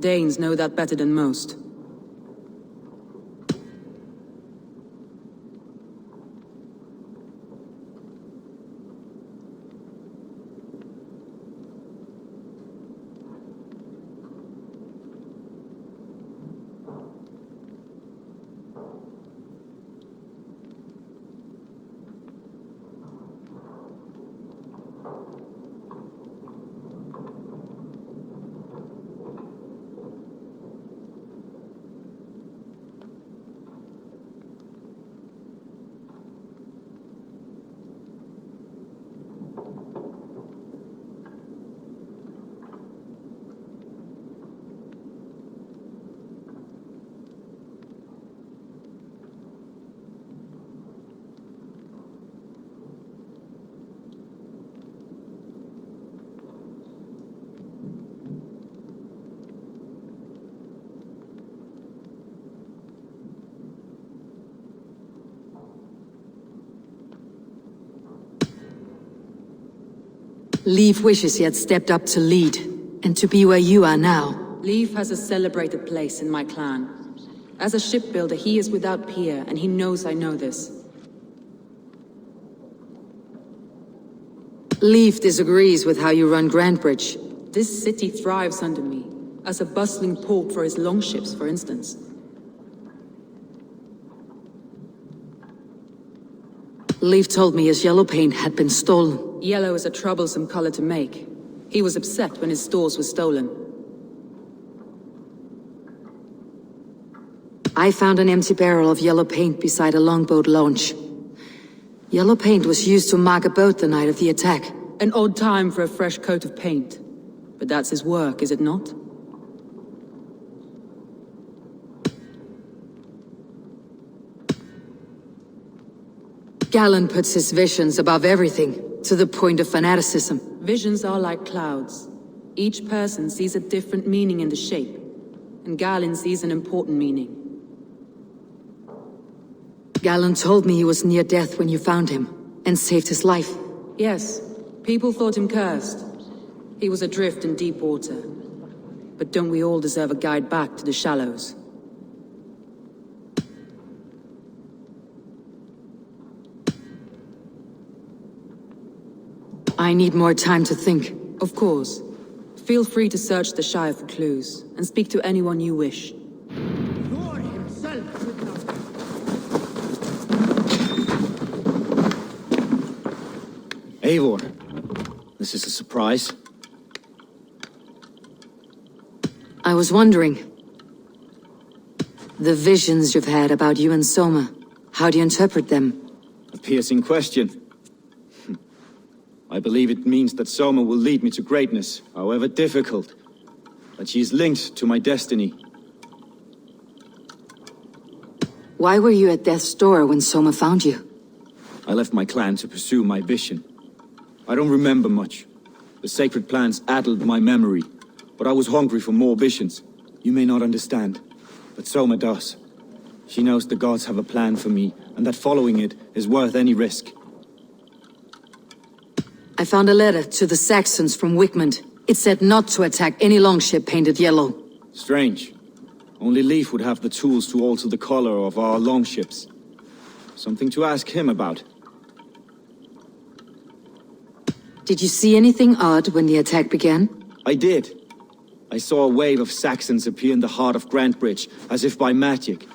Danes know that better than most. Leif wishes he had stepped up to lead, and to be where you are now. Leif has a celebrated place in my clan. As a shipbuilder, he is without peer, and he knows I know this. Leif disagrees with how you run Grantebridge. This city thrives under me, as a bustling port for his longships, for instance. Leif told me his yellow paint had been stolen. Yellow is a troublesome color to make. He was upset when his stores were stolen. I found an empty barrel of yellow paint beside a longboat launch. Yellow paint was used to mark a boat the night of the attack. An odd time for a fresh coat of paint. But that's his work, is it not? Gallen puts his visions above everything, to the point of fanaticism. Visions are like clouds. Each person sees a different meaning in the shape, and Gallen sees an important meaning. Gallen told me he was near death when you found him, and saved his life. Yes, people thought him cursed. He was adrift in deep water. But don't we all deserve a guide back to the shallows? I need more time to think. Of course. Feel free to search the Shire for clues, and speak to anyone you wish. Eivor, this is a surprise. I was wondering. The visions you've had about you and Soma, how do you interpret them? A piercing question. I believe it means that Soma will lead me to greatness, however difficult. That she is linked to my destiny. Why were you at death's door when Soma found you? I left my clan to pursue my vision. I don't remember much. The sacred plans addled my memory, but I was hungry for more visions. You may not understand, but Soma does. She knows the gods have a plan for me, and that following it is worth any risk. I found a letter to the Saxons from Wickmund. It said not to attack any longship painted yellow. Strange. Only Leif would have the tools to alter the color of our longships. Something to ask him about. Did you see anything odd when the attack began? I did. I saw a wave of Saxons appear in the heart of Grantebridge, as if by magic.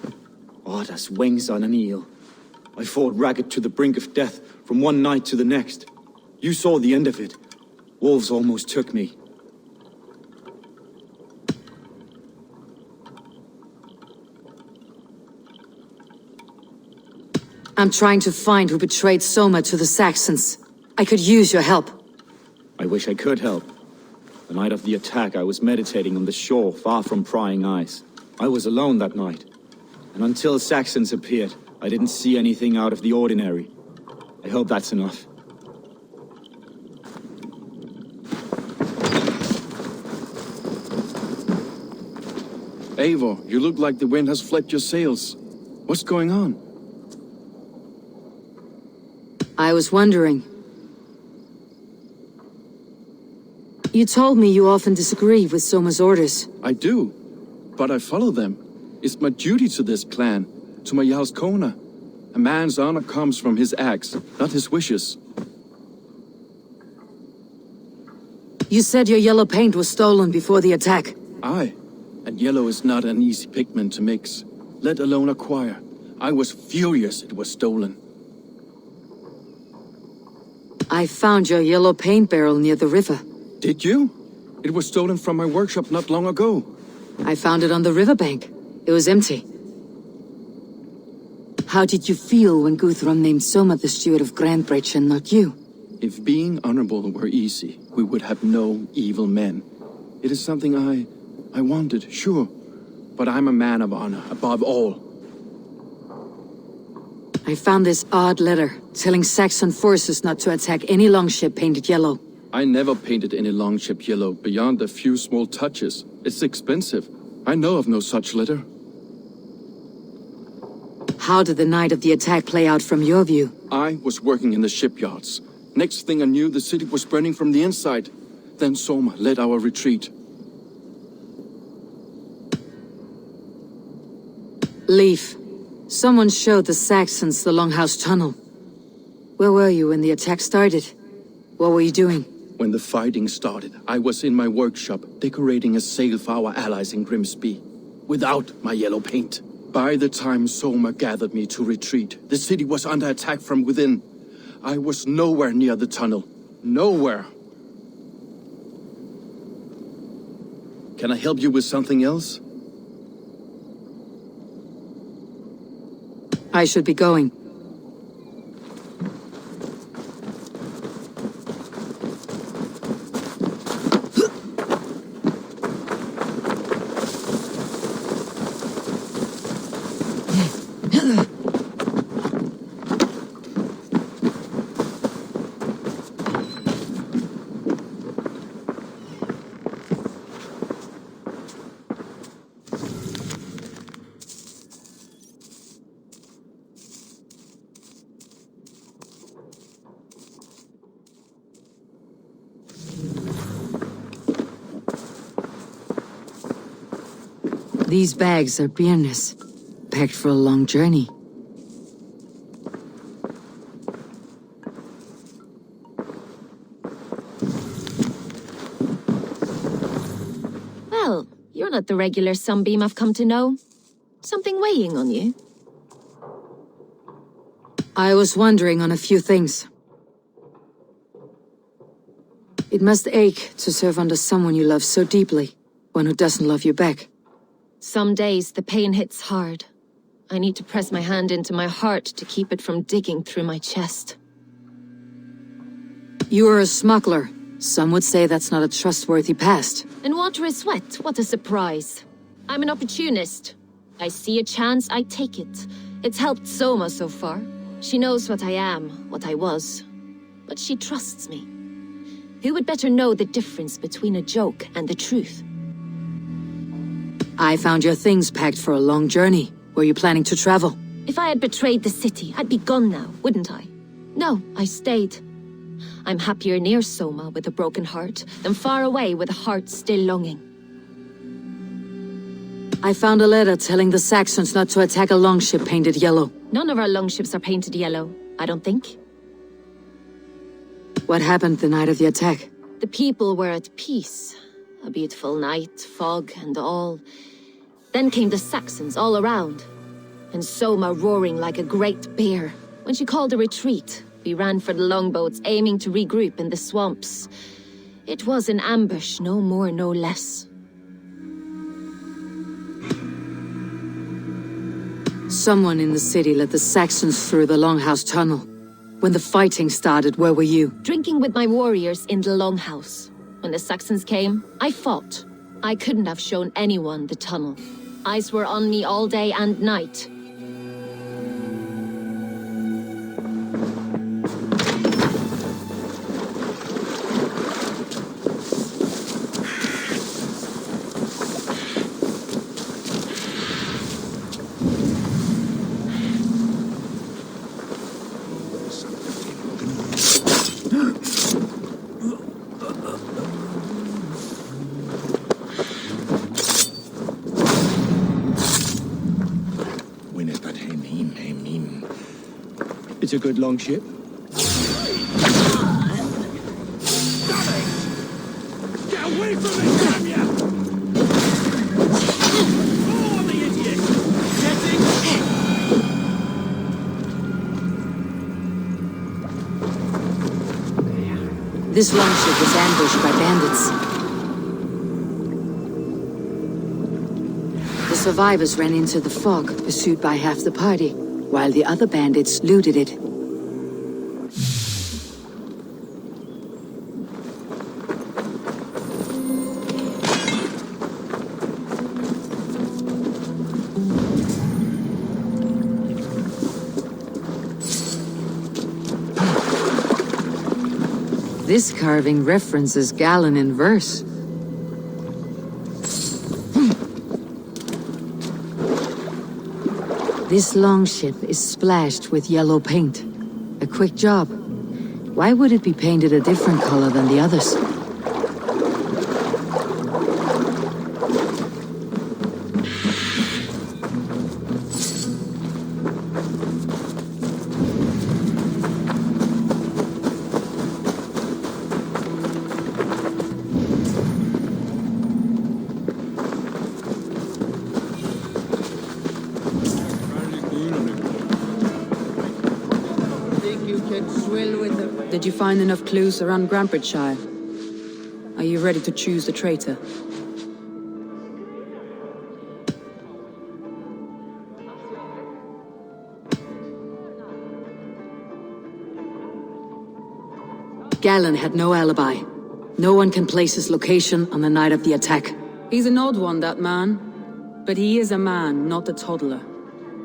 Odd as wings on an eel. I fought ragged to the brink of death, from one night to the next. You saw the end of it. Wolves almost took me. I'm trying to find who betrayed Soma to the Saxons. I could use your help. I wish I could help. The night of the attack, I was meditating on the shore, far from prying eyes. I was alone that night. And until Saxons appeared, I didn't see anything out of the ordinary. I hope that's enough. Eivor, you look like the wind has flipped your sails. What's going on? I was wondering. You told me you often disagree with Soma's orders. I do, but I follow them. It's my duty to this clan, to my Jarl's Kona. A man's honor comes from his acts, not his wishes. You said your yellow paint was stolen before the attack. Aye, and yellow is not an easy pigment to mix, let alone acquire. I was furious it was stolen. I found your yellow paint barrel near the river. Did you? It was stolen from my workshop not long ago. I found it on the riverbank. It was empty. How did you feel when Guthrum named Soma the steward of Grandbridge and not you? If being honorable were easy, we would have no evil men. It is something I wanted, sure. But I'm a man of honor, above all. I found this odd letter, telling Saxon forces not to attack any longship painted yellow. I never painted any longship yellow beyond a few small touches. It's expensive. I know of no such letter. How did the night of the attack play out from your view? I was working in the shipyards. Next thing I knew, the city was burning from the inside. Then Soma led our retreat. Leaf. Someone showed the Saxons the Longhouse Tunnel. Where were you when the attack started? What were you doing? When the fighting started, I was in my workshop, decorating a sail for our allies in Grimsby. Without my yellow paint. By the time Soma gathered me to retreat, the city was under attack from within. I was nowhere near the tunnel. Nowhere. Can I help you with something else? I should be going. These bags are beerness, packed for a long journey. Well, you're not the regular sunbeam I've come to know. Something weighing on you? I was wondering on a few things. It must ache to serve under someone you love so deeply, one who doesn't love you back. Some days the pain hits hard. I need to press my hand into my heart to keep it from digging through my chest. You are a smuggler. Some would say that's not a trustworthy past. And water is wet, what a surprise. I'm an opportunist. I see a chance, I take it. It's helped Soma so far. She knows what I am, what I was. But she trusts me. Who would better know the difference between a joke and the truth? I found your things packed for a long journey. Were you planning to travel? If I had betrayed the city, I'd be gone now, wouldn't I? No, I stayed. I'm happier near Soma with a broken heart than far away with a heart still longing. I found a letter telling the Saxons not to attack a longship painted yellow. None of our longships are painted yellow, I don't think. What happened the night of the attack? The people were at peace. A beautiful night, fog and all. Then came the Saxons all around, and Soma roaring like a great bear. When she called a retreat, we ran for the longboats, aiming to regroup in the swamps. It was an ambush, no more, no less. Someone in the city let the Saxons through the Longhouse Tunnel. When the fighting started, where were you? Drinking with my warriors in the Longhouse. When the Saxons came, I fought. I couldn't have shown anyone the tunnel. Eyes were on me all day and night. It's a good long ship. Get away from me, damn ya! Oh, the idiot! Getting This longship was ambushed by bandits. The survivors ran into the fog, pursued by half the party, while the other bandits looted it. This carving references Galen in verse. This longship is splashed with yellow paint. A quick job. Why would it be painted a different color than the others? Did you find enough clues around Grandbridgeshire? Are you ready to choose the traitor? Galen had no alibi. No one can place his location on the night of the attack. He's an odd one, that man. But he is a man, not a toddler.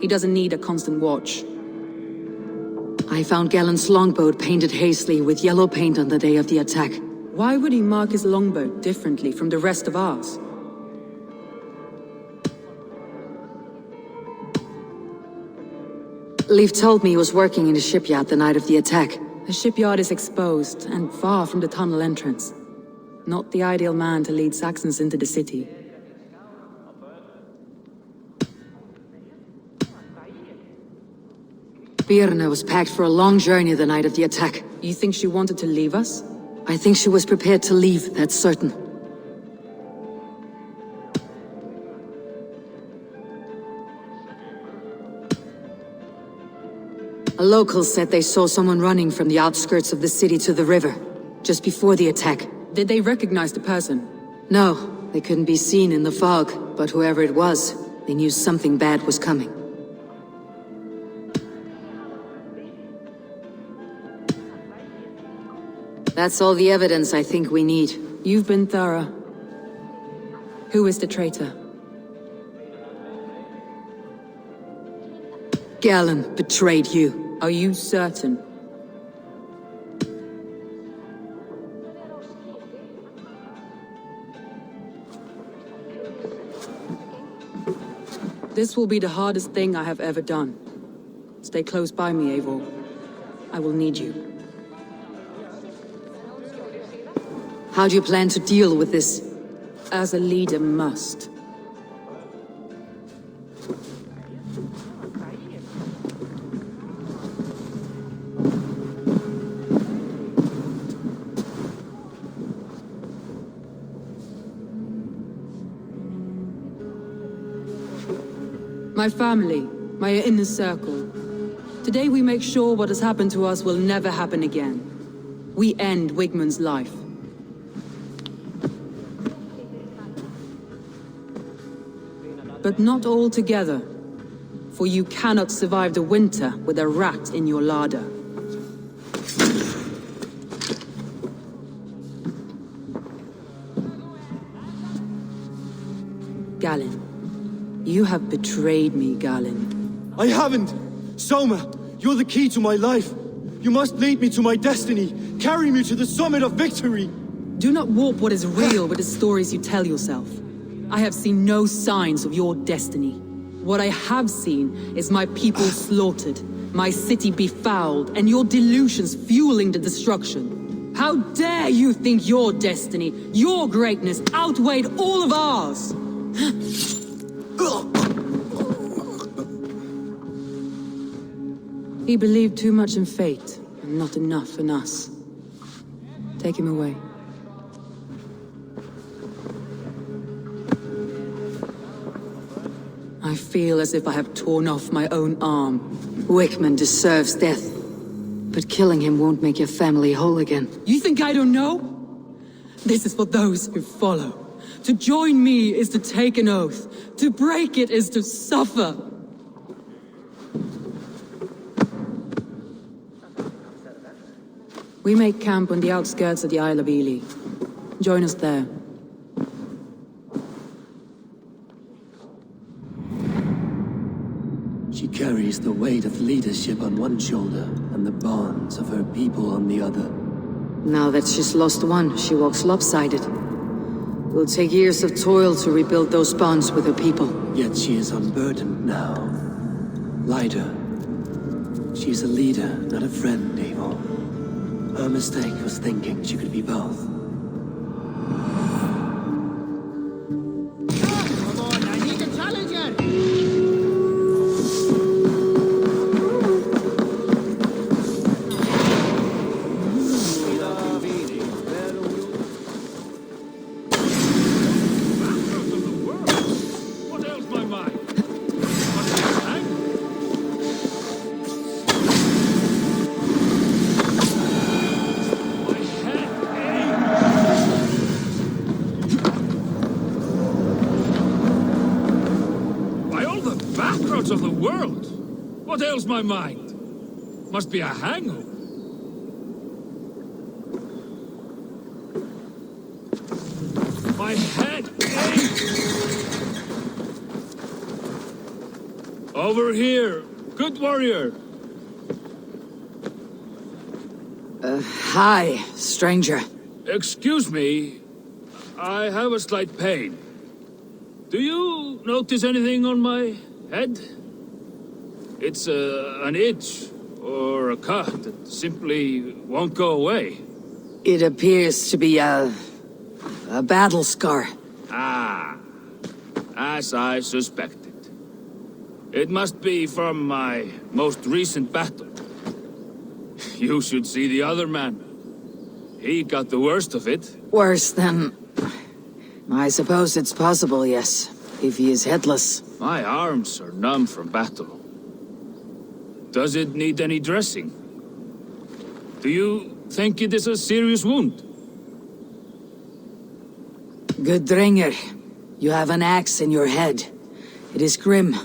He doesn't need a constant watch. I found Galen's longboat painted hazily with yellow paint on the day of the attack. Why would he mark his longboat differently from the rest of ours? Leif told me he was working in a shipyard the night of the attack. The shipyard is exposed and far from the tunnel entrance. Not the ideal man to lead Saxons into the city. Birna was packed for a long journey the night of the attack. You think she wanted to leave us? I think she was prepared to leave, that's certain. A local said they saw someone running from the outskirts of the city to the river, just before the attack. Did they recognize the person? No, they couldn't be seen in the fog, but whoever it was, they knew something bad was coming. That's all the evidence I think we need. You've been thorough. Who is the traitor? Galen betrayed you. Are you certain? This will be the hardest thing I have ever done. Stay close by me, Eivor. I will need you. How do you plan to deal with this? As a leader must. My family, my inner circle. Today we make sure what has happened to us will never happen again. We end Wigmund's life. But not all together, for you cannot survive the winter with a rat in your larder. Galen, you have betrayed me, Galen. I haven't! Soma, you're the key to my life. You must lead me to my destiny, carry me to the summit of victory. Do not warp what is real with the stories you tell yourself. I have seen no signs of your destiny. What I have seen is my people slaughtered, my city befouled, and your delusions fueling the destruction. How dare you think your destiny, your greatness, outweighed all of ours? He believed too much in fate, and not enough in us. Take him away. I feel as if I have torn off my own arm. Wigmund deserves death. But killing him won't make your family whole again. You think I don't know? This is for those who follow. To join me is to take an oath. To break it is to suffer. We make camp on the outskirts of the Isle of Ely. Join us there. She carries the weight of leadership on one shoulder and the bonds of her people on the other. Now that she's lost one, she walks lopsided. It will take years of toil to rebuild those bonds with her people. Yet she is unburdened now. Lighter. She is a leader, not a friend, Eivor. Her mistake was thinking she could be both. Come on, I need a challenger! Of the world? What ails my mind? Must be a hangover. My head aches. Over here, good warrior. Hi, stranger. Excuse me, I have a slight pain. Do you notice anything on my head? It's an itch or a cut that simply won't go away. It appears to be a battle scar. Ah, as I suspected. It must be from my most recent battle. You should see the other man. He got the worst of it. Worse than... I suppose it's possible, yes. If he is headless. My arms are numb from battle. Does it need any dressing? Do you think it is a serious wound? Good Dringer. You have an axe in your head. It is grim.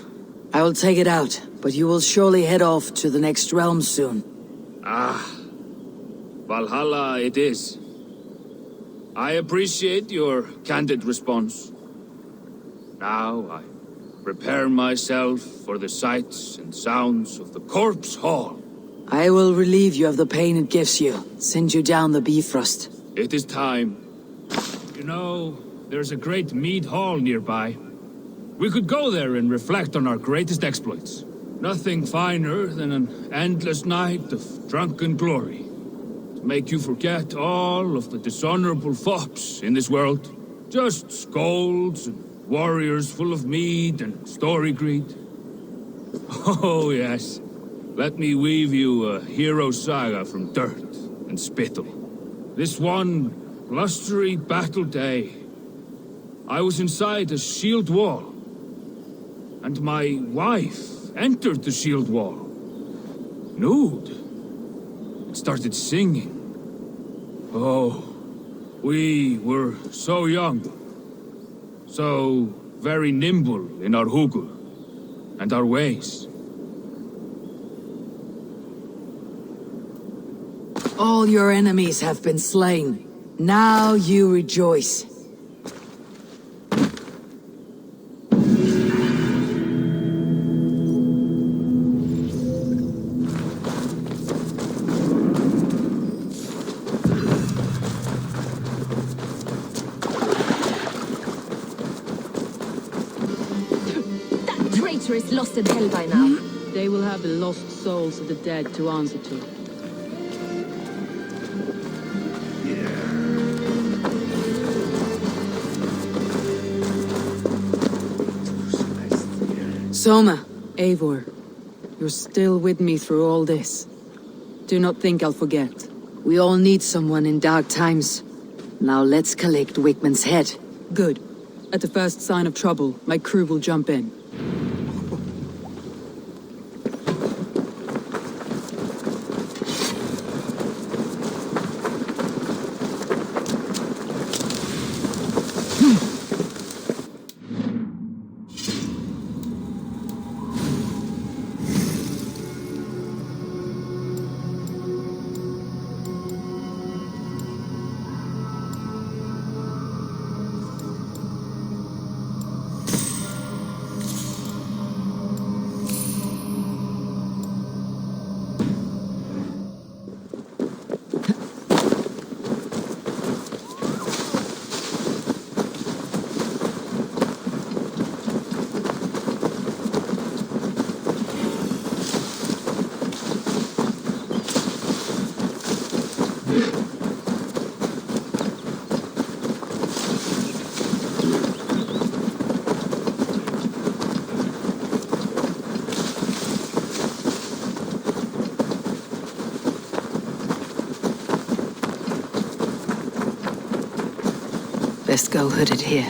I will take it out, but you will surely head off to the next realm soon. Ah, Valhalla it is. I appreciate your candid response. Now I prepare myself for the sights and sounds of the corpse hall. I will relieve you of the pain it gives you. Send you down the Bifrost. It is time. You know, there's a great mead hall nearby. We could go there and reflect on our greatest exploits. Nothing finer than an endless night of drunken glory. To make you forget all of the dishonorable fops in this world. Just scolds and warriors full of mead and story greed. Oh, yes. Let me weave you a hero saga from dirt and spittle. This one blustery battle day, I was inside a shield wall. And my wife entered the shield wall. Nude. And started singing. Oh, we were so young. So very nimble in our hugul and our ways. All your enemies have been slain. Now you rejoice. Is lost in hell by now. They will have the lost souls of the dead to answer to. Soma. Eivor, you're still with me through all this. Do not think I'll forget. We all need someone in dark times. Now let's collect Wickman's head. Good. At the first sign of trouble, my crew will jump in. Best go hooded here.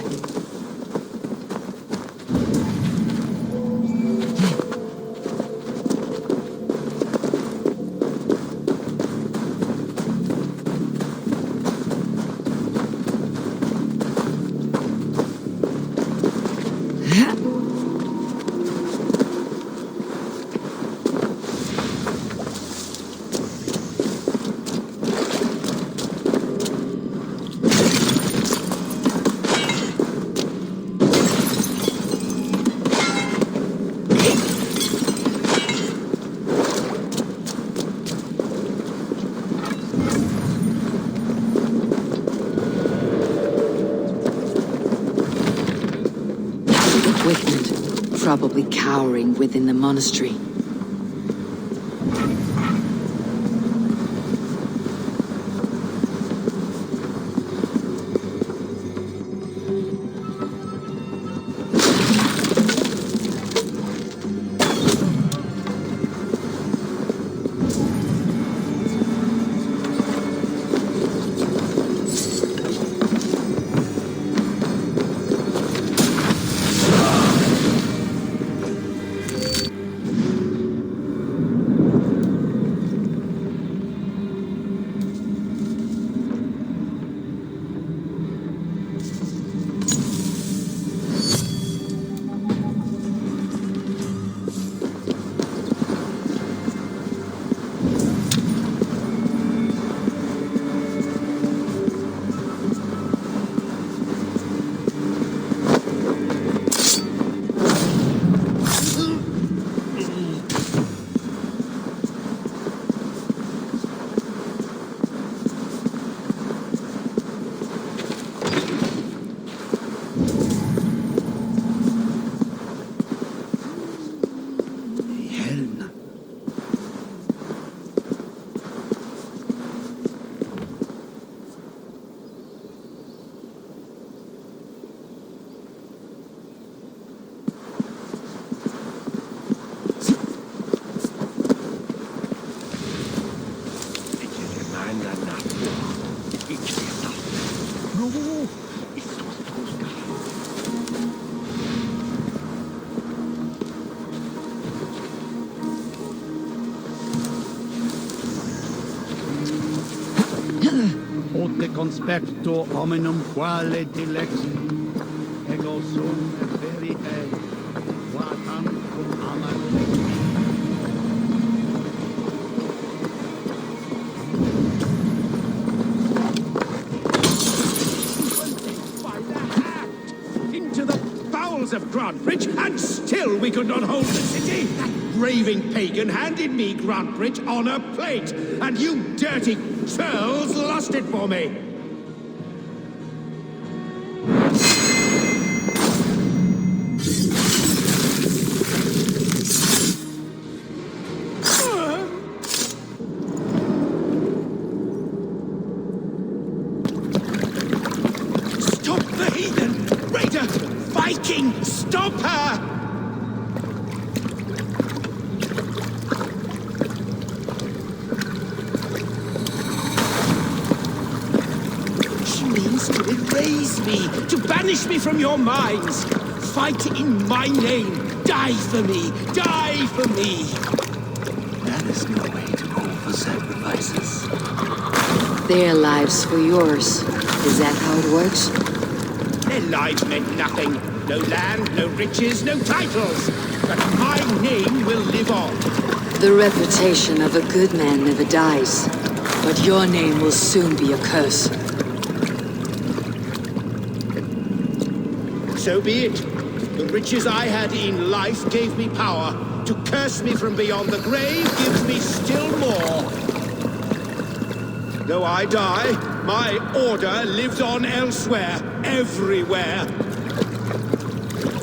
Probably cowering within the monastery. Conspecto hominum quale dilect ego sum veri vatam cum amare. Into the bowels of Grantbridge, and still we could not hold the city. That raving pagan handed me Grantbridge on a plate, and you dirty churls lost it for me. Stop the heathen! Raider! Viking! Stop her! To banish me from your minds. Fight in my name. Die for me. Die for me. That is no way to call for sacrifices. Their lives for yours. Is that how it works? Their lives meant nothing. No land, no riches, no titles. But my name will live on. The reputation of a good man never dies. But your name will soon be a curse. So be it. The riches I had in life gave me power. To curse me from beyond the grave gives me still more. Though I die, my order lives on elsewhere, everywhere.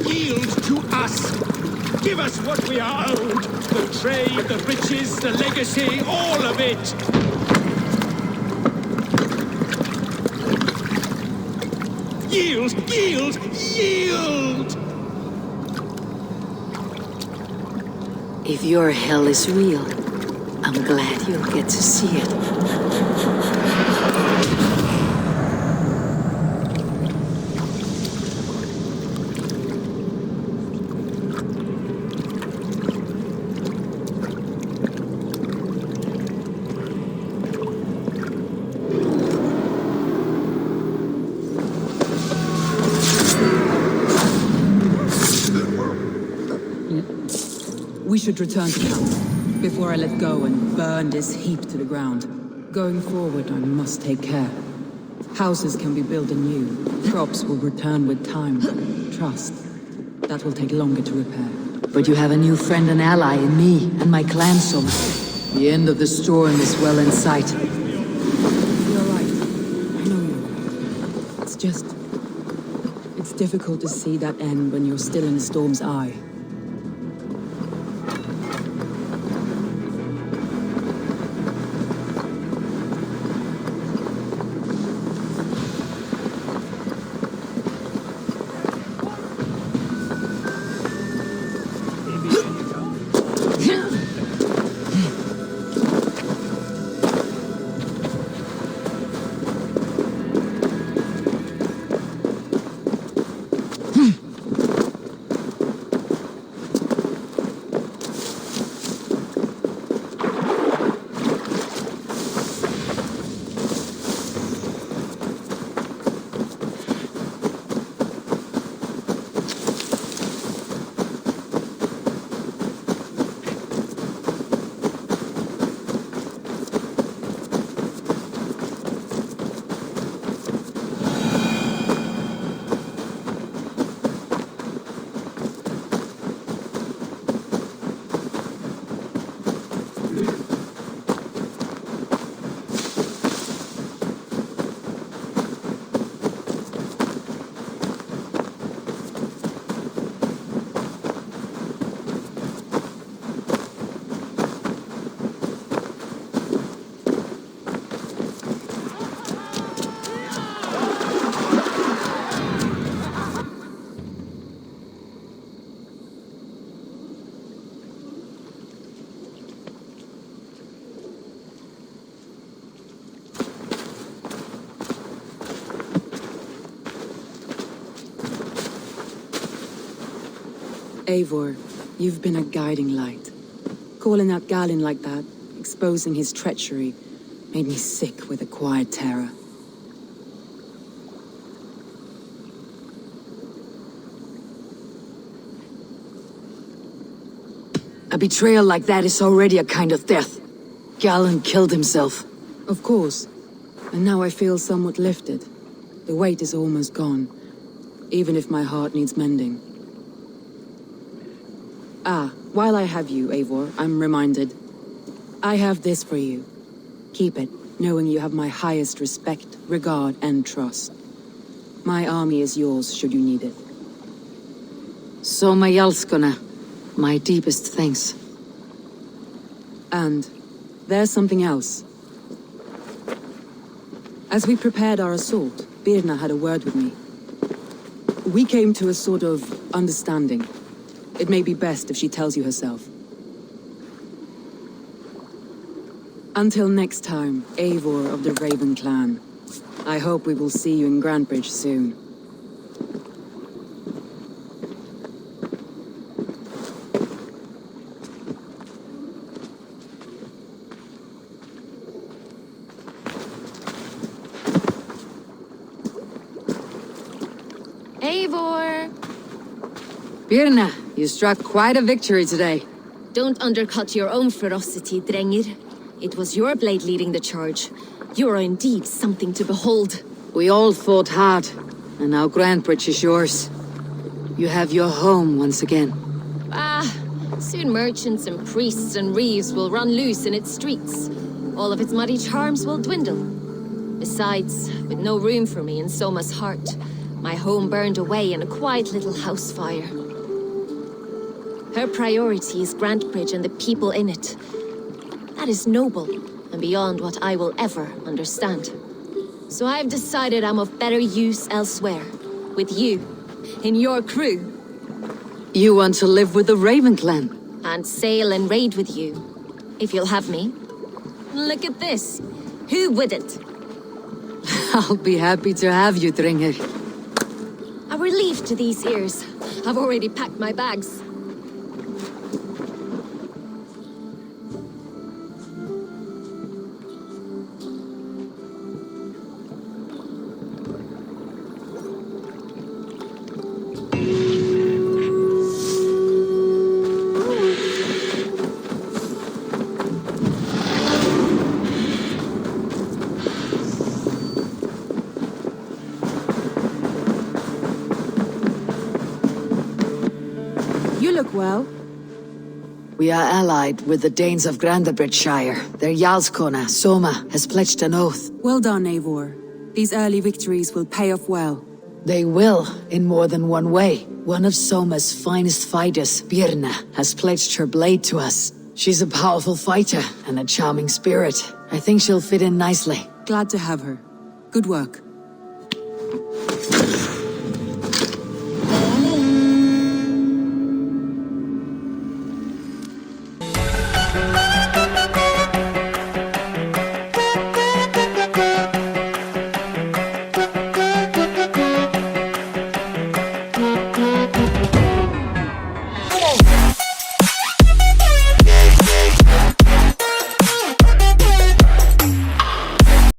Yield to us. Give us what we are owed. The trade, the riches, the legacy, all of it. Yield! Yield! Yield! If your hell is real, I'm glad you'll get to see it. should return to camp, before I let go and burn this heap to the ground. Going forward, I must take care. Houses can be built anew. Crops will return with time. Trust. That will take longer to repair. But you have a new friend and ally in me and my clan, Soma. The end of the storm is well in sight. You're right. I know you're right. It's just... it's difficult to see that end when you're still in the storm's eye. Eivor, you've been a guiding light. Calling out Galin like that, exposing his treachery, made me sick with a quiet terror. A betrayal like that is already a kind of death. Galin killed himself. Of course. And now I feel somewhat lifted. The weight is almost gone, even if my heart needs mending. Ah, while I have you, Eivor, I'm reminded. I have this for you. Keep it, knowing you have my highest respect, regard, and trust. My army is yours, should you need it. Soma Jalskona, my deepest thanks. And there's something else. As we prepared our assault, Birna had a word with me. We came to a sort of understanding. It may be best if she tells you herself. Until next time, Eivor of the Raven Clan. I hope we will see you in Grantebridge soon. Eivor! Birna, you struck quite a victory today. Don't undercut your own ferocity, Drengir. It was your blade leading the charge. You are indeed something to behold. We all fought hard, and now Grantebridge is yours. You have your home once again. Soon merchants and priests and reeves will run loose in its streets. All of its muddy charms will dwindle. Besides, with no room for me in Soma's heart, my home burned away in a quiet little house fire. Her priority is Grantebridge and the people in it. That is noble, and beyond what I will ever understand. So I've decided I'm of better use elsewhere. With you, in your crew. You want to live with the Raven Clan? And sail and raid with you, if you'll have me. Look at this. Who wouldn't? I'll be happy to have you, Drengir. A relief to these ears. I've already packed my bags. look well. We are allied with the Danes of Grandabridgeshire. Their Jarlskona, Soma, has pledged an oath. Well done, Eivor. These early victories will pay off well. They will, in more than one way. One of Soma's finest fighters, Birna, has pledged her blade to us. She's a powerful fighter and a charming spirit. I think she'll fit in nicely. Glad to have her. Good work.